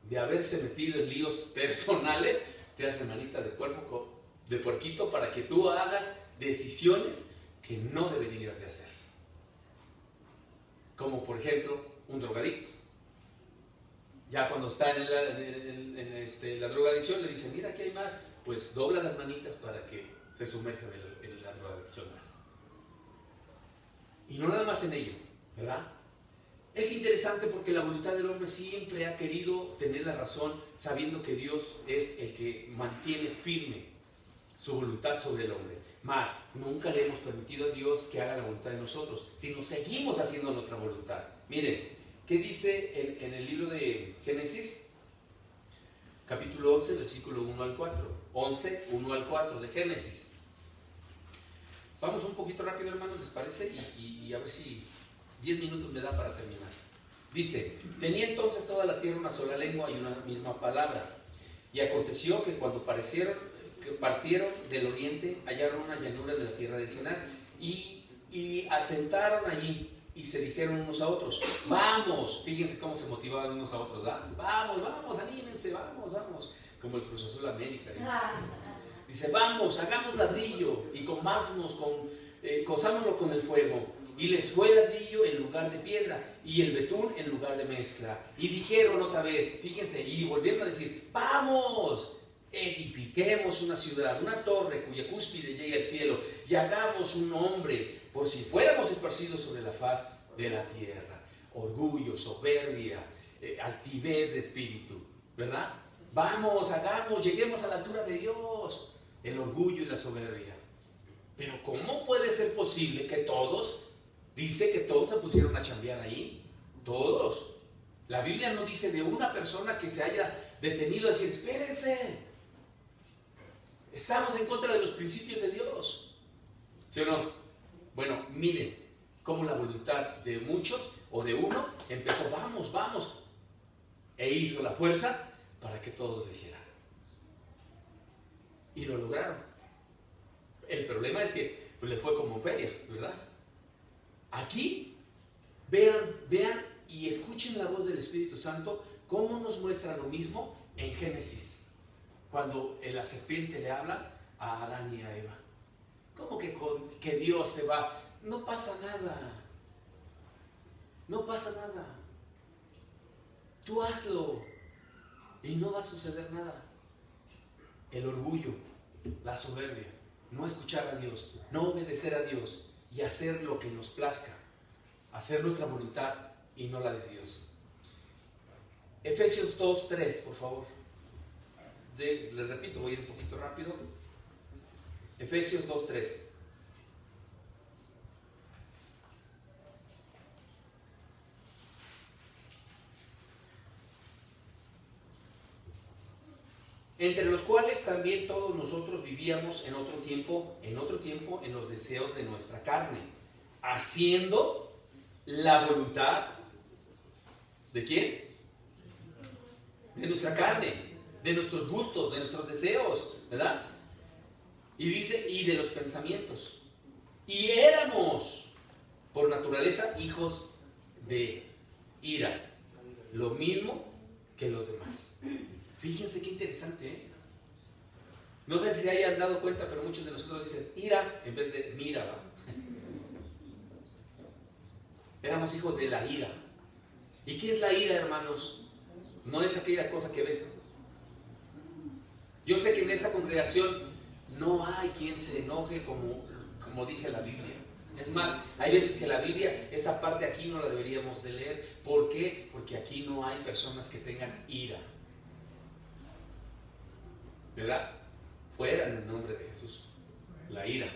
de haberse metido en líos personales, te hacen manita de puerquito para que tú hagas decisiones que no deberías de hacer. Como por ejemplo, un drogadicto. Ya cuando está en la drogadicción le dicen, mira, aquí hay más, pues dobla las manitas para que se sumerja en la drogadicción más. Y no nada más en ello, ¿verdad? Es interesante porque la voluntad del hombre siempre ha querido tener la razón, sabiendo que Dios es el que mantiene firme su voluntad sobre el hombre. Mas nunca le hemos permitido a Dios que haga la voluntad de nosotros, sino seguimos haciendo nuestra voluntad. Miren, ¿qué dice en el libro de Génesis? Capítulo 11, versículo 1 al 4. 11, 1 al 4 de Génesis. Vamos un poquito rápido, hermanos, ¿les parece? Y a ver si 10 minutos me da para terminar. Dice, tenía entonces toda la tierra una sola lengua y una misma palabra. Y aconteció que cuando partieron del oriente, hallaron una llanura de la tierra de Sinar y asentaron allí y se dijeron unos a otros, vamos, fíjense cómo se motivaban unos a otros, ¿verdad? Vamos, anímense, vamos, como el Cruz Azul América, ¿eh? Dice, vamos, hagamos ladrillo y cosámoslo con el fuego. Y les fue ladrillo en lugar de piedra y el betún en lugar de mezcla. Y dijeron otra vez, fíjense, y volvieron a decir, vamos, edifiquemos una ciudad, una torre cuya cúspide llegue al cielo y hagamos un nombre por si fuéramos esparcidos sobre la faz de la tierra. Orgullo, soberbia, altivez de espíritu, ¿verdad? Vamos, hagamos, lleguemos a la altura de Dios. El orgullo y la soberbia. Pero ¿cómo puede ser posible que todos, dice que todos se pusieron a chambear ahí? Todos. La Biblia no dice de una persona que se haya detenido a decir, espérense, estamos en contra de los principios de Dios. ¿Sí o no? Bueno, miren cómo la voluntad de muchos o de uno empezó, vamos, e hizo la fuerza para que todos lo hicieran. Y lo lograron. El problema es que pues, le fue como en feria, ¿verdad? Aquí, vean y escuchen la voz del Espíritu Santo, cómo nos muestra lo mismo en Génesis, cuando la serpiente le habla a Adán y a Eva. ¿Cómo que Dios te va? No pasa nada. No pasa nada. Tú hazlo y no va a suceder nada. El orgullo, la soberbia, no escuchar a Dios, no obedecer a Dios y hacer lo que nos plazca, hacer nuestra voluntad y no la de Dios. Efesios 2:3, por favor. Les repito, voy a ir un poquito rápido. Efesios 2:3. Entre los cuales también todos nosotros vivíamos en otro tiempo en los deseos de nuestra carne, haciendo la voluntad ¿de quién? De nuestra carne, de nuestros gustos, de nuestros deseos, ¿verdad? Y dice, y de los pensamientos. Y éramos, por naturaleza, hijos de ira, lo mismo que los demás. Fíjense qué interesante, ¿eh? No sé si se hayan dado cuenta, pero muchos de nosotros dicen ira en vez de mira, ¿verdad? Éramos hijos de la ira. ¿Y qué es la ira, hermanos? No es aquella cosa que ves. Yo sé que en esta congregación no hay quien se enoje como dice la Biblia. Es más, hay veces que la Biblia, esa parte aquí no la deberíamos de leer. ¿Por qué? Porque aquí no hay personas que tengan ira. ¿Verdad? Fuera en el nombre de Jesús. La ira.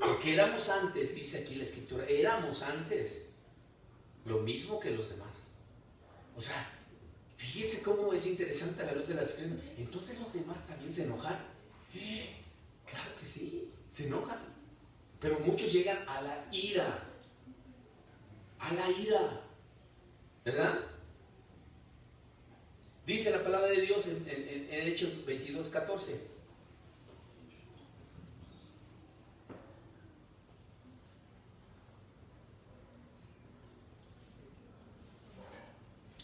Porque éramos antes, dice aquí la Escritura, éramos antes lo mismo que los demás. O sea, fíjense cómo es interesante a la luz de las Escrituras. Entonces los demás también se enojan. Claro que sí, se enojan. Pero muchos llegan a la ira. A la ira. ¿Verdad? Dice la palabra de Dios en Hechos 22:14.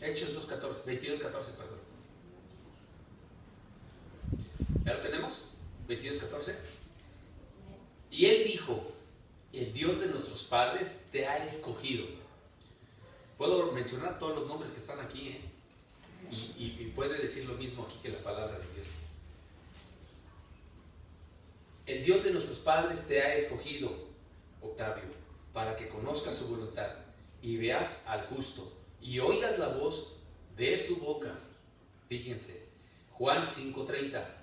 Hechos 22:14, perdón. ¿Ya lo tenemos? 22:14. Y él dijo: el Dios de nuestros padres te ha escogido. Puedo mencionar todos los nombres que están aquí, y puede decir lo mismo aquí que la palabra de Dios. El Dios de nuestros padres te ha escogido, Octavio, para que conozcas su voluntad y veas al justo y oigas la voz de su boca. Fíjense, Juan 5:30.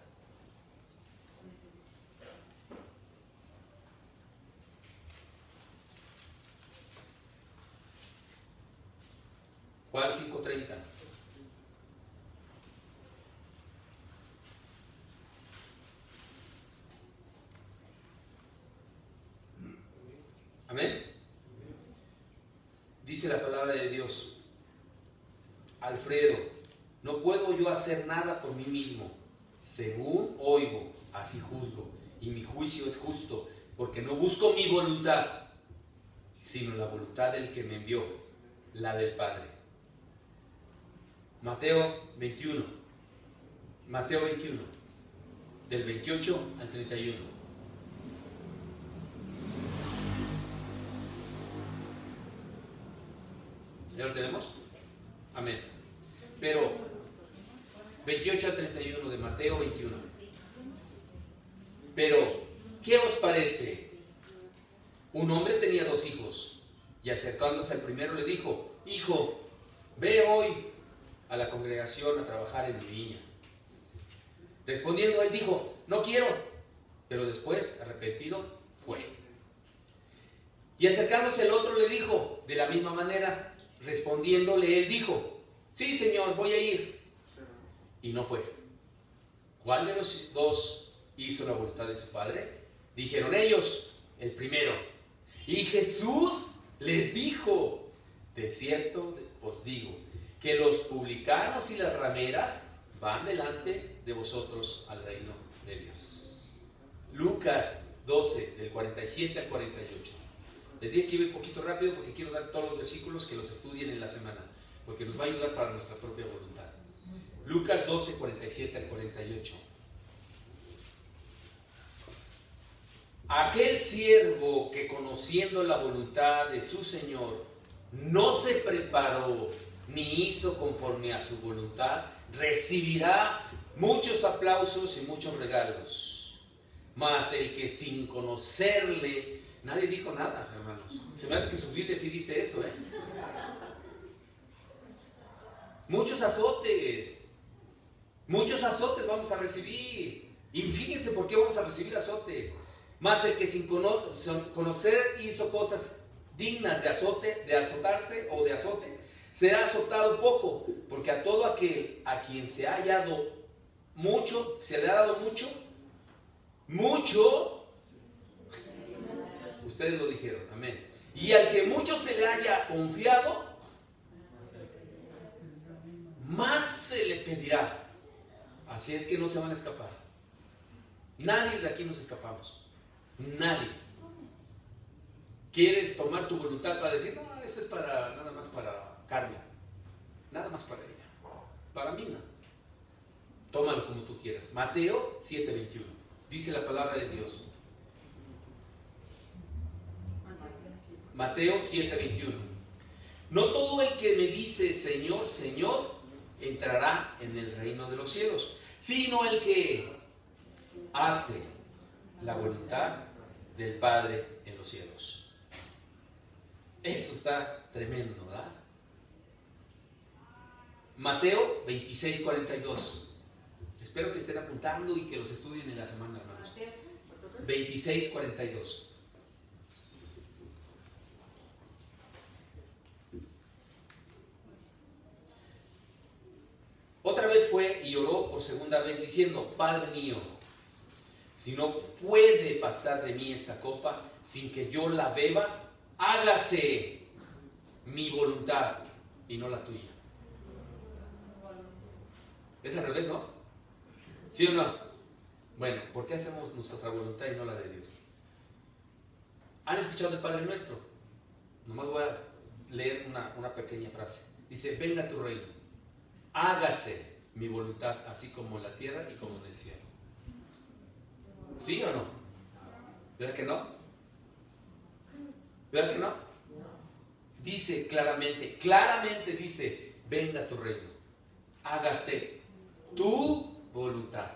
Juan 5:30. Amén. Dice la palabra de Dios: Alfredo, no puedo yo hacer nada por mí mismo. Según oigo, así juzgo, y mi juicio es justo, porque no busco mi voluntad, sino la voluntad del que me envió, la del Padre. Mateo 21, del 28 al 31. ¿Ya lo tenemos? Amén. Pero 28 al 31 de Mateo 21. Pero, ¿qué os parece? Un hombre tenía 2 hijos, y acercándose al primero le dijo: Hijo, ve hoy a la congregación a trabajar en mi viña. Respondiendo él dijo: No quiero. Pero después, arrepentido, fue. Y acercándose el otro le dijo de la misma manera. Respondiéndole él dijo: Sí, Señor, voy a ir. Y no fue. ¿Cuál de los 2 hizo la voluntad de su padre? Dijeron ellos: el primero. Y Jesús les dijo: de cierto os digo, que los publicanos y las rameras van delante de vosotros al reino de Dios. Lucas 12, del 47 al 48. Les dije que iba un poquito rápido porque quiero dar todos los versículos, que los estudien en la semana, porque nos va a ayudar para nuestra propia voluntad. Lucas 12, 47 al 48. Aquel siervo que, conociendo la voluntad de su Señor, no se preparó ni hizo conforme a su voluntad, recibirá muchos aplausos y muchos regalos. Mas el que sin conocerle... Nadie dijo nada, hermanos. Se me hace que su Biblia sí dice eso, Muchos azotes vamos a recibir. Y fíjense por qué vamos a recibir azotes. Mas el que sin conocer hizo cosas dignas de azotarse o de azote, será azotado poco, porque a todo aquel a quien se ha dado mucho, se le ha dado mucho. Ustedes lo dijeron, amén. Y al que mucho se le haya confiado, más se le pedirá. Así es que no se van a escapar. Nadie de aquí nos escapamos. Nadie. ¿Quieres tomar tu voluntad para decir: no, eso es nada más para Carmen, nada más para ella, para mí no? Tómalo como tú quieras. Mateo 7:21. Dice la palabra de Dios. Mateo 7:21. No todo el que me dice Señor, Señor, entrará en el reino de los cielos, sino el que hace la voluntad del Padre en los cielos. Eso está tremendo, ¿verdad? Mateo 26:42. Espero que estén apuntando y que los estudien en la semana, hermanos. 26:42. Otra vez fue y oró por segunda vez diciendo: Padre mío, si no puede pasar de mí esta copa sin que yo la beba, hágase mi voluntad y no la tuya. Es al revés, ¿no? ¿Sí o no? Bueno, ¿por qué hacemos nuestra voluntad y no la de Dios? ¿Han escuchado el Padre Nuestro? Nomás voy a leer una pequeña frase. Dice: venga tu reino, hágase mi voluntad, así como en la tierra y como en el cielo. ¿Sí o no? ¿Verdad que no? ¿Verdad que no? Dice claramente dice: venga tu reino, hágase tu voluntad,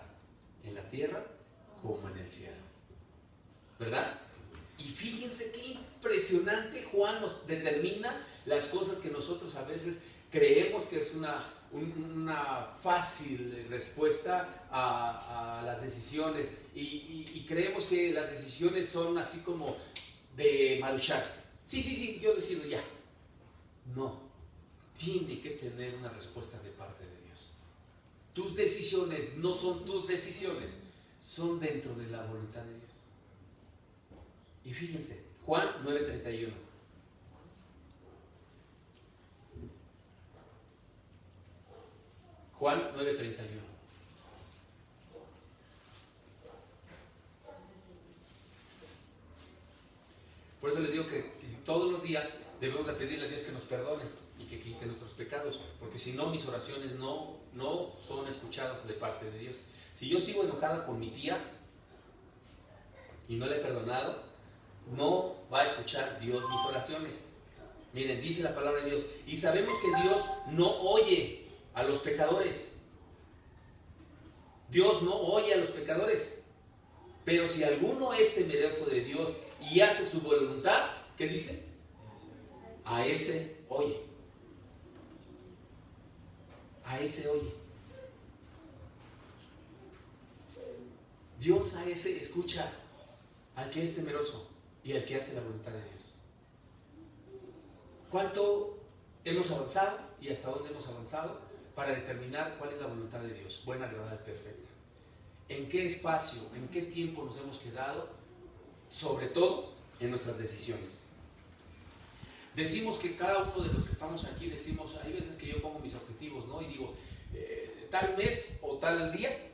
en la tierra como en el cielo. ¿Verdad? Y fíjense qué impresionante. Juan nos determina las cosas que nosotros a veces creemos que es una fácil respuesta a las decisiones, y creemos que las decisiones son así como de maluchar. Sí, yo decido ya. No, tiene que tener una respuesta de parte de Dios. Tus decisiones no son tus decisiones, son dentro de la voluntad de Dios. Y fíjense, Juan 9:31. Juan 9:31. Por eso les digo que todos los días debemos de pedirle a Dios que nos perdone y que quite nuestros pecados, porque si no, mis oraciones no son escuchadas de parte de Dios. Si yo sigo enojada con mi tía y no le he perdonado, no va a escuchar Dios mis oraciones. Miren, dice la palabra de Dios, y sabemos que Dios no oye a los pecadores. Dios no oye a los pecadores. Pero si alguno es temeroso de Dios y hace su voluntad, ¿qué dice? A ese oye. A ese oye. Dios a ese escucha, al que es temeroso y al que hace la voluntad de Dios. ¿Cuánto hemos avanzado y hasta dónde hemos avanzado para determinar cuál es la voluntad de Dios? Buena, agradable, perfecta. ¿En qué espacio, en qué tiempo nos hemos quedado? Sobre todo en nuestras decisiones. Decimos que cada uno de los que estamos aquí decimos, hay veces que yo pongo mis objetivos, ¿no? Y digo, tal mes o tal día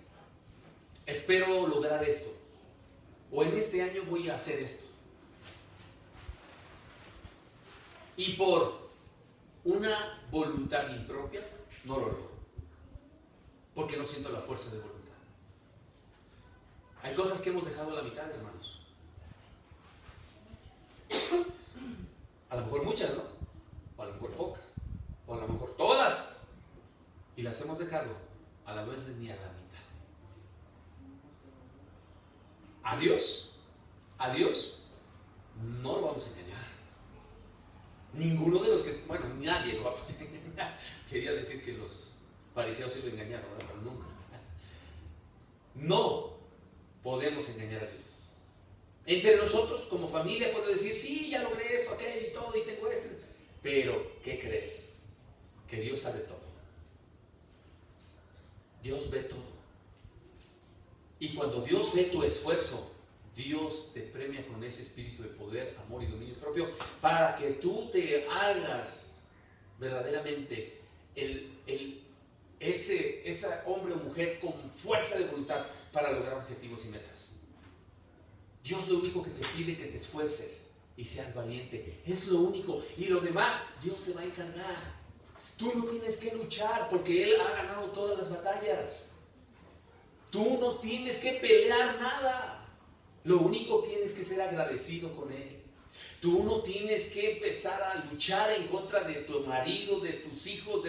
espero lograr esto, o en este año voy a hacer esto. Y por una voluntad impropia no lo logro, porque no siento la fuerza de voluntad. Hay cosas que hemos dejado a la mitad, hermanos. A lo mejor muchas, ¿no? O a lo mejor pocas, o a lo mejor todas, y las hemos dejado a la vez ni a la mitad. A Dios no lo vamos a engañar. Ninguno de los que, bueno, nadie lo va a poder engañar. Quería decir que los fariseos sí lo engañaron, ¿verdad? Pero nunca. No podemos engañar a Dios. Entre nosotros, como familia, puedo decir, sí, ya logré esto, aquello y todo, y tengo esto. Pero, ¿qué crees? Que Dios sabe todo. Dios ve todo. Y cuando Dios ve tu esfuerzo, Dios te premia con ese espíritu de poder, amor y dominio propio, para que tú te hagas verdaderamente ese hombre o mujer con fuerza de voluntad para lograr objetivos y metas. Dios lo único que te pide que te esfuerces y seas valiente. Es lo único. Y lo demás, Dios se va a encargar. Tú no tienes que luchar porque Él ha ganado todas las batallas. Tú no tienes que pelear nada. Lo único tienes que ser agradecido con Él. Tú no tienes que empezar a luchar en contra de tu marido, de tus hijos,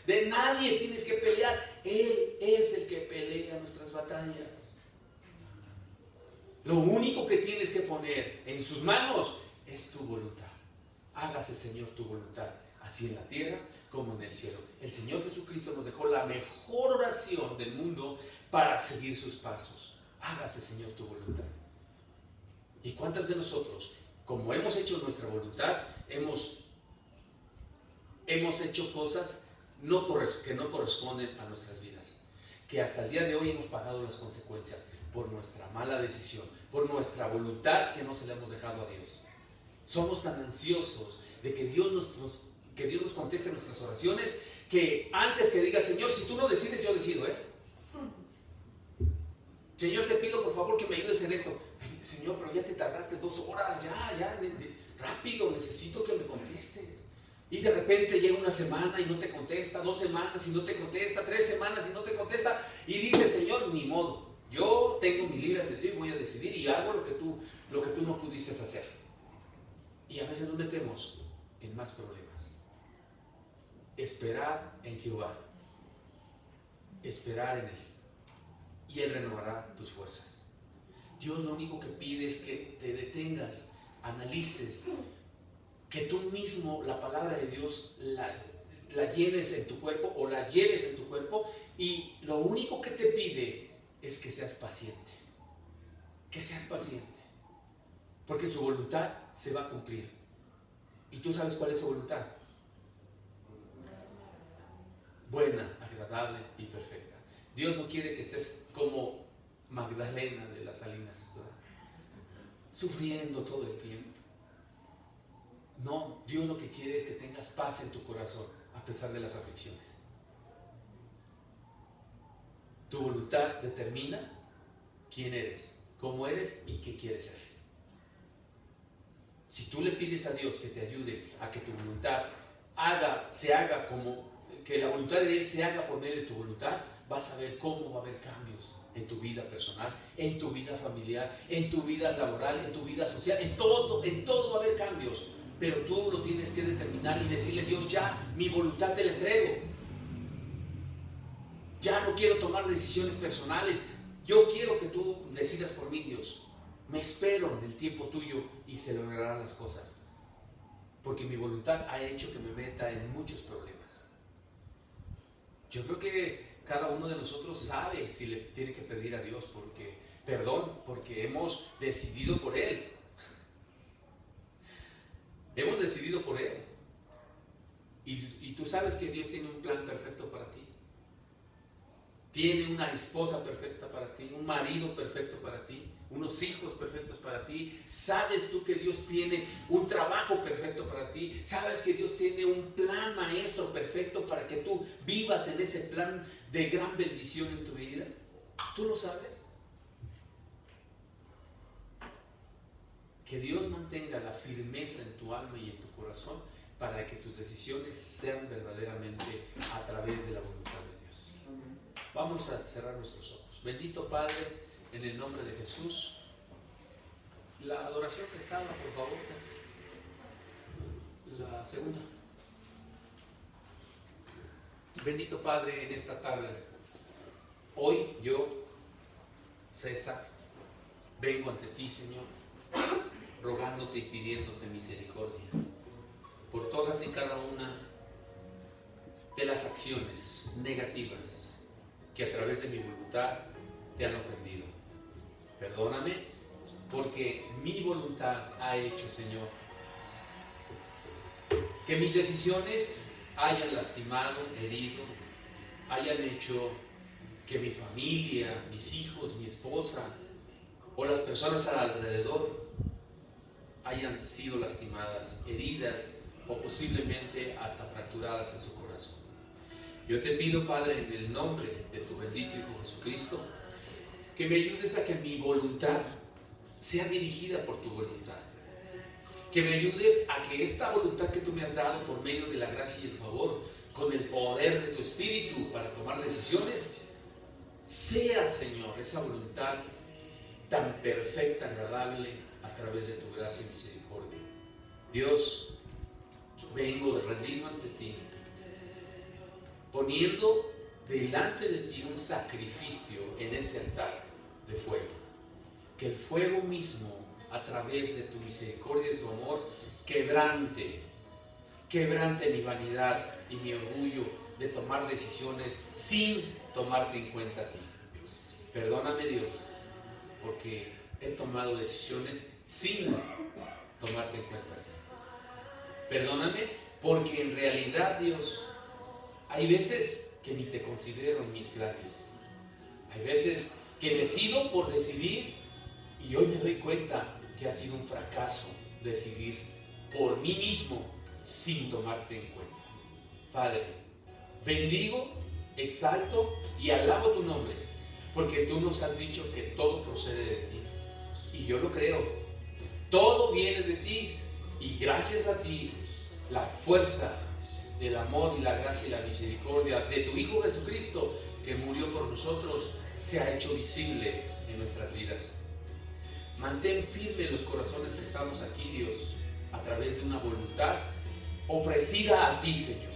de nadie tienes que pelear. Él es el que pelea nuestras batallas. Lo único que tienes que poner en sus manos es tu voluntad. Hágase, Señor, tu voluntad, así en la tierra como en el cielo. El Señor Jesucristo nos dejó la mejor oración del mundo para seguir sus pasos. Hágase, Señor, tu voluntad. ¿Y cuántas de nosotros, como hemos hecho nuestra voluntad, hemos hecho cosas que no corresponden a nuestras vidas? Que hasta el día de hoy hemos pagado las consecuencias por nuestra mala decisión, por nuestra voluntad que no se le hemos dejado a Dios. Somos tan ansiosos de que Dios nos conteste nuestras oraciones, que antes que diga, Señor, si tú no decides, yo decido, Señor, te pido por favor que me ayudes en esto. Señor, pero ya te tardaste 2 horas, ya, rápido, necesito que me contestes. Y de repente llega una semana y no te contesta, 2 semanas y no te contesta, 3 semanas y no te contesta, y dice, Señor, ni modo, yo tengo mi libre albedrío y voy a decidir y hago lo que tú no pudiste hacer. Y a veces nos metemos en más problemas. Esperar en Jehová, esperar en Él, y Él renovará tus fuerzas. Dios lo único que pide es que te detengas, analices, que tú mismo la palabra de Dios la llenes en tu cuerpo o la lleves en tu cuerpo, y lo único que te pide es que seas paciente, porque su voluntad se va a cumplir. ¿Y tú sabes cuál es su voluntad? Buena, agradable y perfecta. Dios no quiere que estés como Magdalena de las Salinas, ¿verdad? Sufriendo todo el tiempo. No, Dios lo que quiere es que tengas paz en tu corazón a pesar de las aflicciones. Tu voluntad determina quién eres, cómo eres y qué quieres ser. Si tú le pides a Dios que te ayude a que tu voluntad se haga como, que la voluntad de Él se haga por medio de tu voluntad, vas a ver cómo va a haber cambios en tu vida personal, en tu vida familiar, en tu vida laboral, en tu vida social, en todo va a haber cambios. Pero tú lo tienes que determinar y decirle, Dios, ya, mi voluntad te la entrego. Ya no quiero tomar decisiones personales. Yo quiero que tú decidas por mí, Dios. Me espero en el tiempo tuyo y se lograrán las cosas. Porque mi voluntad ha hecho que me meta en muchos problemas. Yo creo que cada uno de nosotros sabe si le tiene que pedir a Dios perdón, porque hemos decidido por Él. Hemos decidido por Él. Y tú sabes que Dios tiene un plan perfecto para ti. Tiene una esposa perfecta para ti, un marido perfecto para ti, unos hijos perfectos para ti. Sabes tú que Dios tiene un trabajo perfecto para ti. Sabes que Dios tiene un plan maestro perfecto para que tú vivas en ese plan de gran bendición en tu vida. ¿Tú lo sabes? Que Dios mantenga la firmeza en tu alma y en tu corazón para que tus decisiones sean verdaderamente a través de la voluntad de Dios. Vamos a cerrar nuestros ojos. Bendito Padre, en el nombre de Jesús. La adoración que estaba, por favor. La segunda. Bendito Padre, en esta tarde, hoy yo, César, vengo ante ti, Señor, rogándote y pidiéndote misericordia por todas y cada una de las acciones negativas que a través de mi voluntad te han ofendido. Perdóname, porque mi voluntad ha hecho, Señor, que mis decisiones hayan lastimado, herido, hayan hecho que mi familia, mis hijos, mi esposa o las personas alrededor hayan sido lastimadas, heridas o posiblemente hasta fracturadas en su corazón. Yo te pido, Padre, en el nombre de tu bendito Hijo Jesucristo, que me ayudes a que mi voluntad sea dirigida por tu voluntad. Que me ayudes a que esta voluntad que tú me has dado por medio de la gracia y el favor, con el poder de tu Espíritu para tomar decisiones, sea, Señor, esa voluntad tan perfecta, agradable, a través de tu gracia y misericordia. Dios, vengo rendido ante ti, poniendo delante de ti un sacrificio en ese altar de fuego. que el fuego mismo, a través de tu misericordia y tu amor, quebrante mi vanidad y mi orgullo de tomar decisiones sin tomarte en cuenta a ti. Perdóname, Dios, porque he tomado decisiones sin tomarte en cuenta a ti. Perdóname porque en realidad, Dios, hay veces que ni te considero en mis planes. Hay veces que decido por decidir y hoy me doy cuenta que ha sido un fracaso decidir por mí mismo sin tomarte en cuenta. Padre, bendigo, exalto y alabo tu nombre, porque tú nos has dicho que todo procede de ti. Y yo lo creo. Todo viene de ti y gracias a ti la fuerza del amor y la gracia y la misericordia de tu Hijo Jesucristo, que murió por nosotros, se ha hecho visible en nuestras vidas. Mantén firme los corazones que estamos aquí, Dios, a través de una voluntad ofrecida a ti, Señor.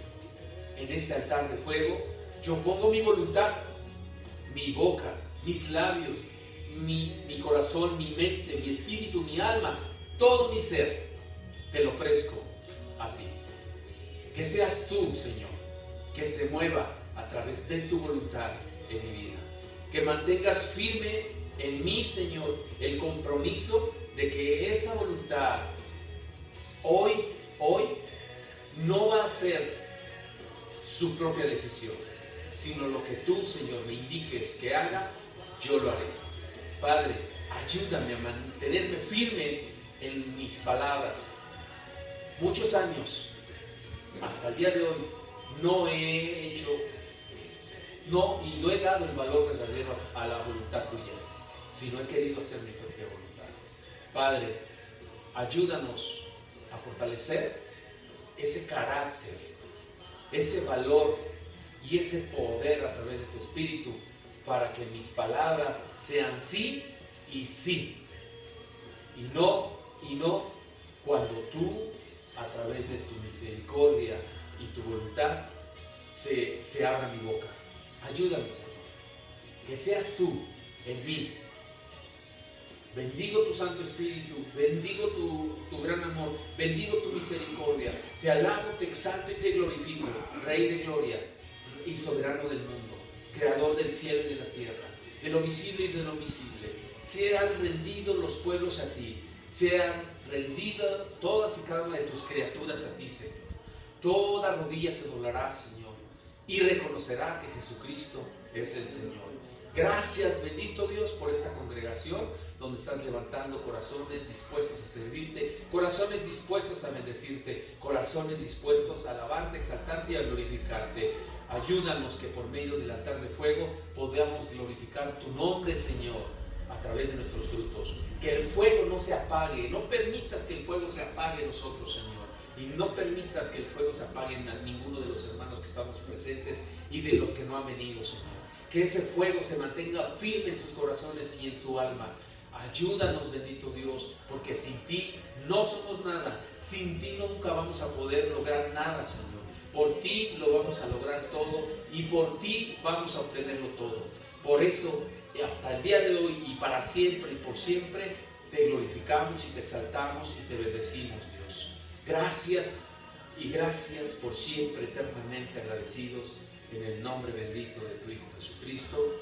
En este altar de fuego, yo pongo mi voluntad, mi boca, mis labios, mi corazón, mi mente, mi espíritu, mi alma, todo mi ser, te lo ofrezco a ti. Que seas tú, Señor, que se mueva a través de tu voluntad en mi vida. Que mantengas firme en mí, Señor, el compromiso de que esa voluntad hoy no va a ser su propia decisión, sino lo que tú, Señor, me indiques que haga, yo lo haré. Padre, ayúdame a mantenerme firme en mis palabras. Muchos años, hasta el día de hoy, no he dado el valor verdadero a la voluntad tuya, sino he querido hacer mi propia voluntad. Padre, ayúdanos a fortalecer ese carácter, ese valor y ese poder a través de tu Espíritu, para que mis palabras sean sí y sí, y no cuando tú, a través de tu misericordia y tu voluntad, se abra mi boca. Ayúdame, Señor, que seas tú en mí. Bendigo tu Santo Espíritu, bendigo tu gran amor, bendigo tu misericordia. Te alabo, te exalto y te glorifico, Rey de gloria y soberano del mundo, Creador del cielo y de la tierra, de lo visible y de lo invisible. Sean rendidos los pueblos a ti, sean rendidas todas y cada una de tus criaturas a ti, Señor. Toda rodilla se doblará, Señor, y reconocerá que Jesucristo es el Señor. Gracias, bendito Dios, por esta congregación donde estás levantando corazones dispuestos a servirte, corazones dispuestos a bendecirte, corazones dispuestos a alabarte, exaltarte y a glorificarte. Ayúdanos que por medio del altar de fuego podamos glorificar tu nombre, Señor, a través de nuestros frutos. Que el fuego no se apague, no permitas que el fuego se apague en nosotros, Señor. Y no permitas que el fuego se apague en ninguno de los hermanos que estamos presentes y de los que no han venido, Señor. Que ese fuego se mantenga firme en sus corazones y en su alma. Ayúdanos, bendito Dios, porque sin ti no somos nada. Sin ti nunca vamos a poder lograr nada, Señor. Por ti lo vamos a lograr todo y por ti vamos a obtenerlo todo. Por eso, hasta el día de hoy y para siempre y por siempre, te glorificamos y te exaltamos y te bendecimos, Dios. Gracias y gracias por siempre, eternamente agradecidos, en el nombre bendito de tu Hijo Jesucristo.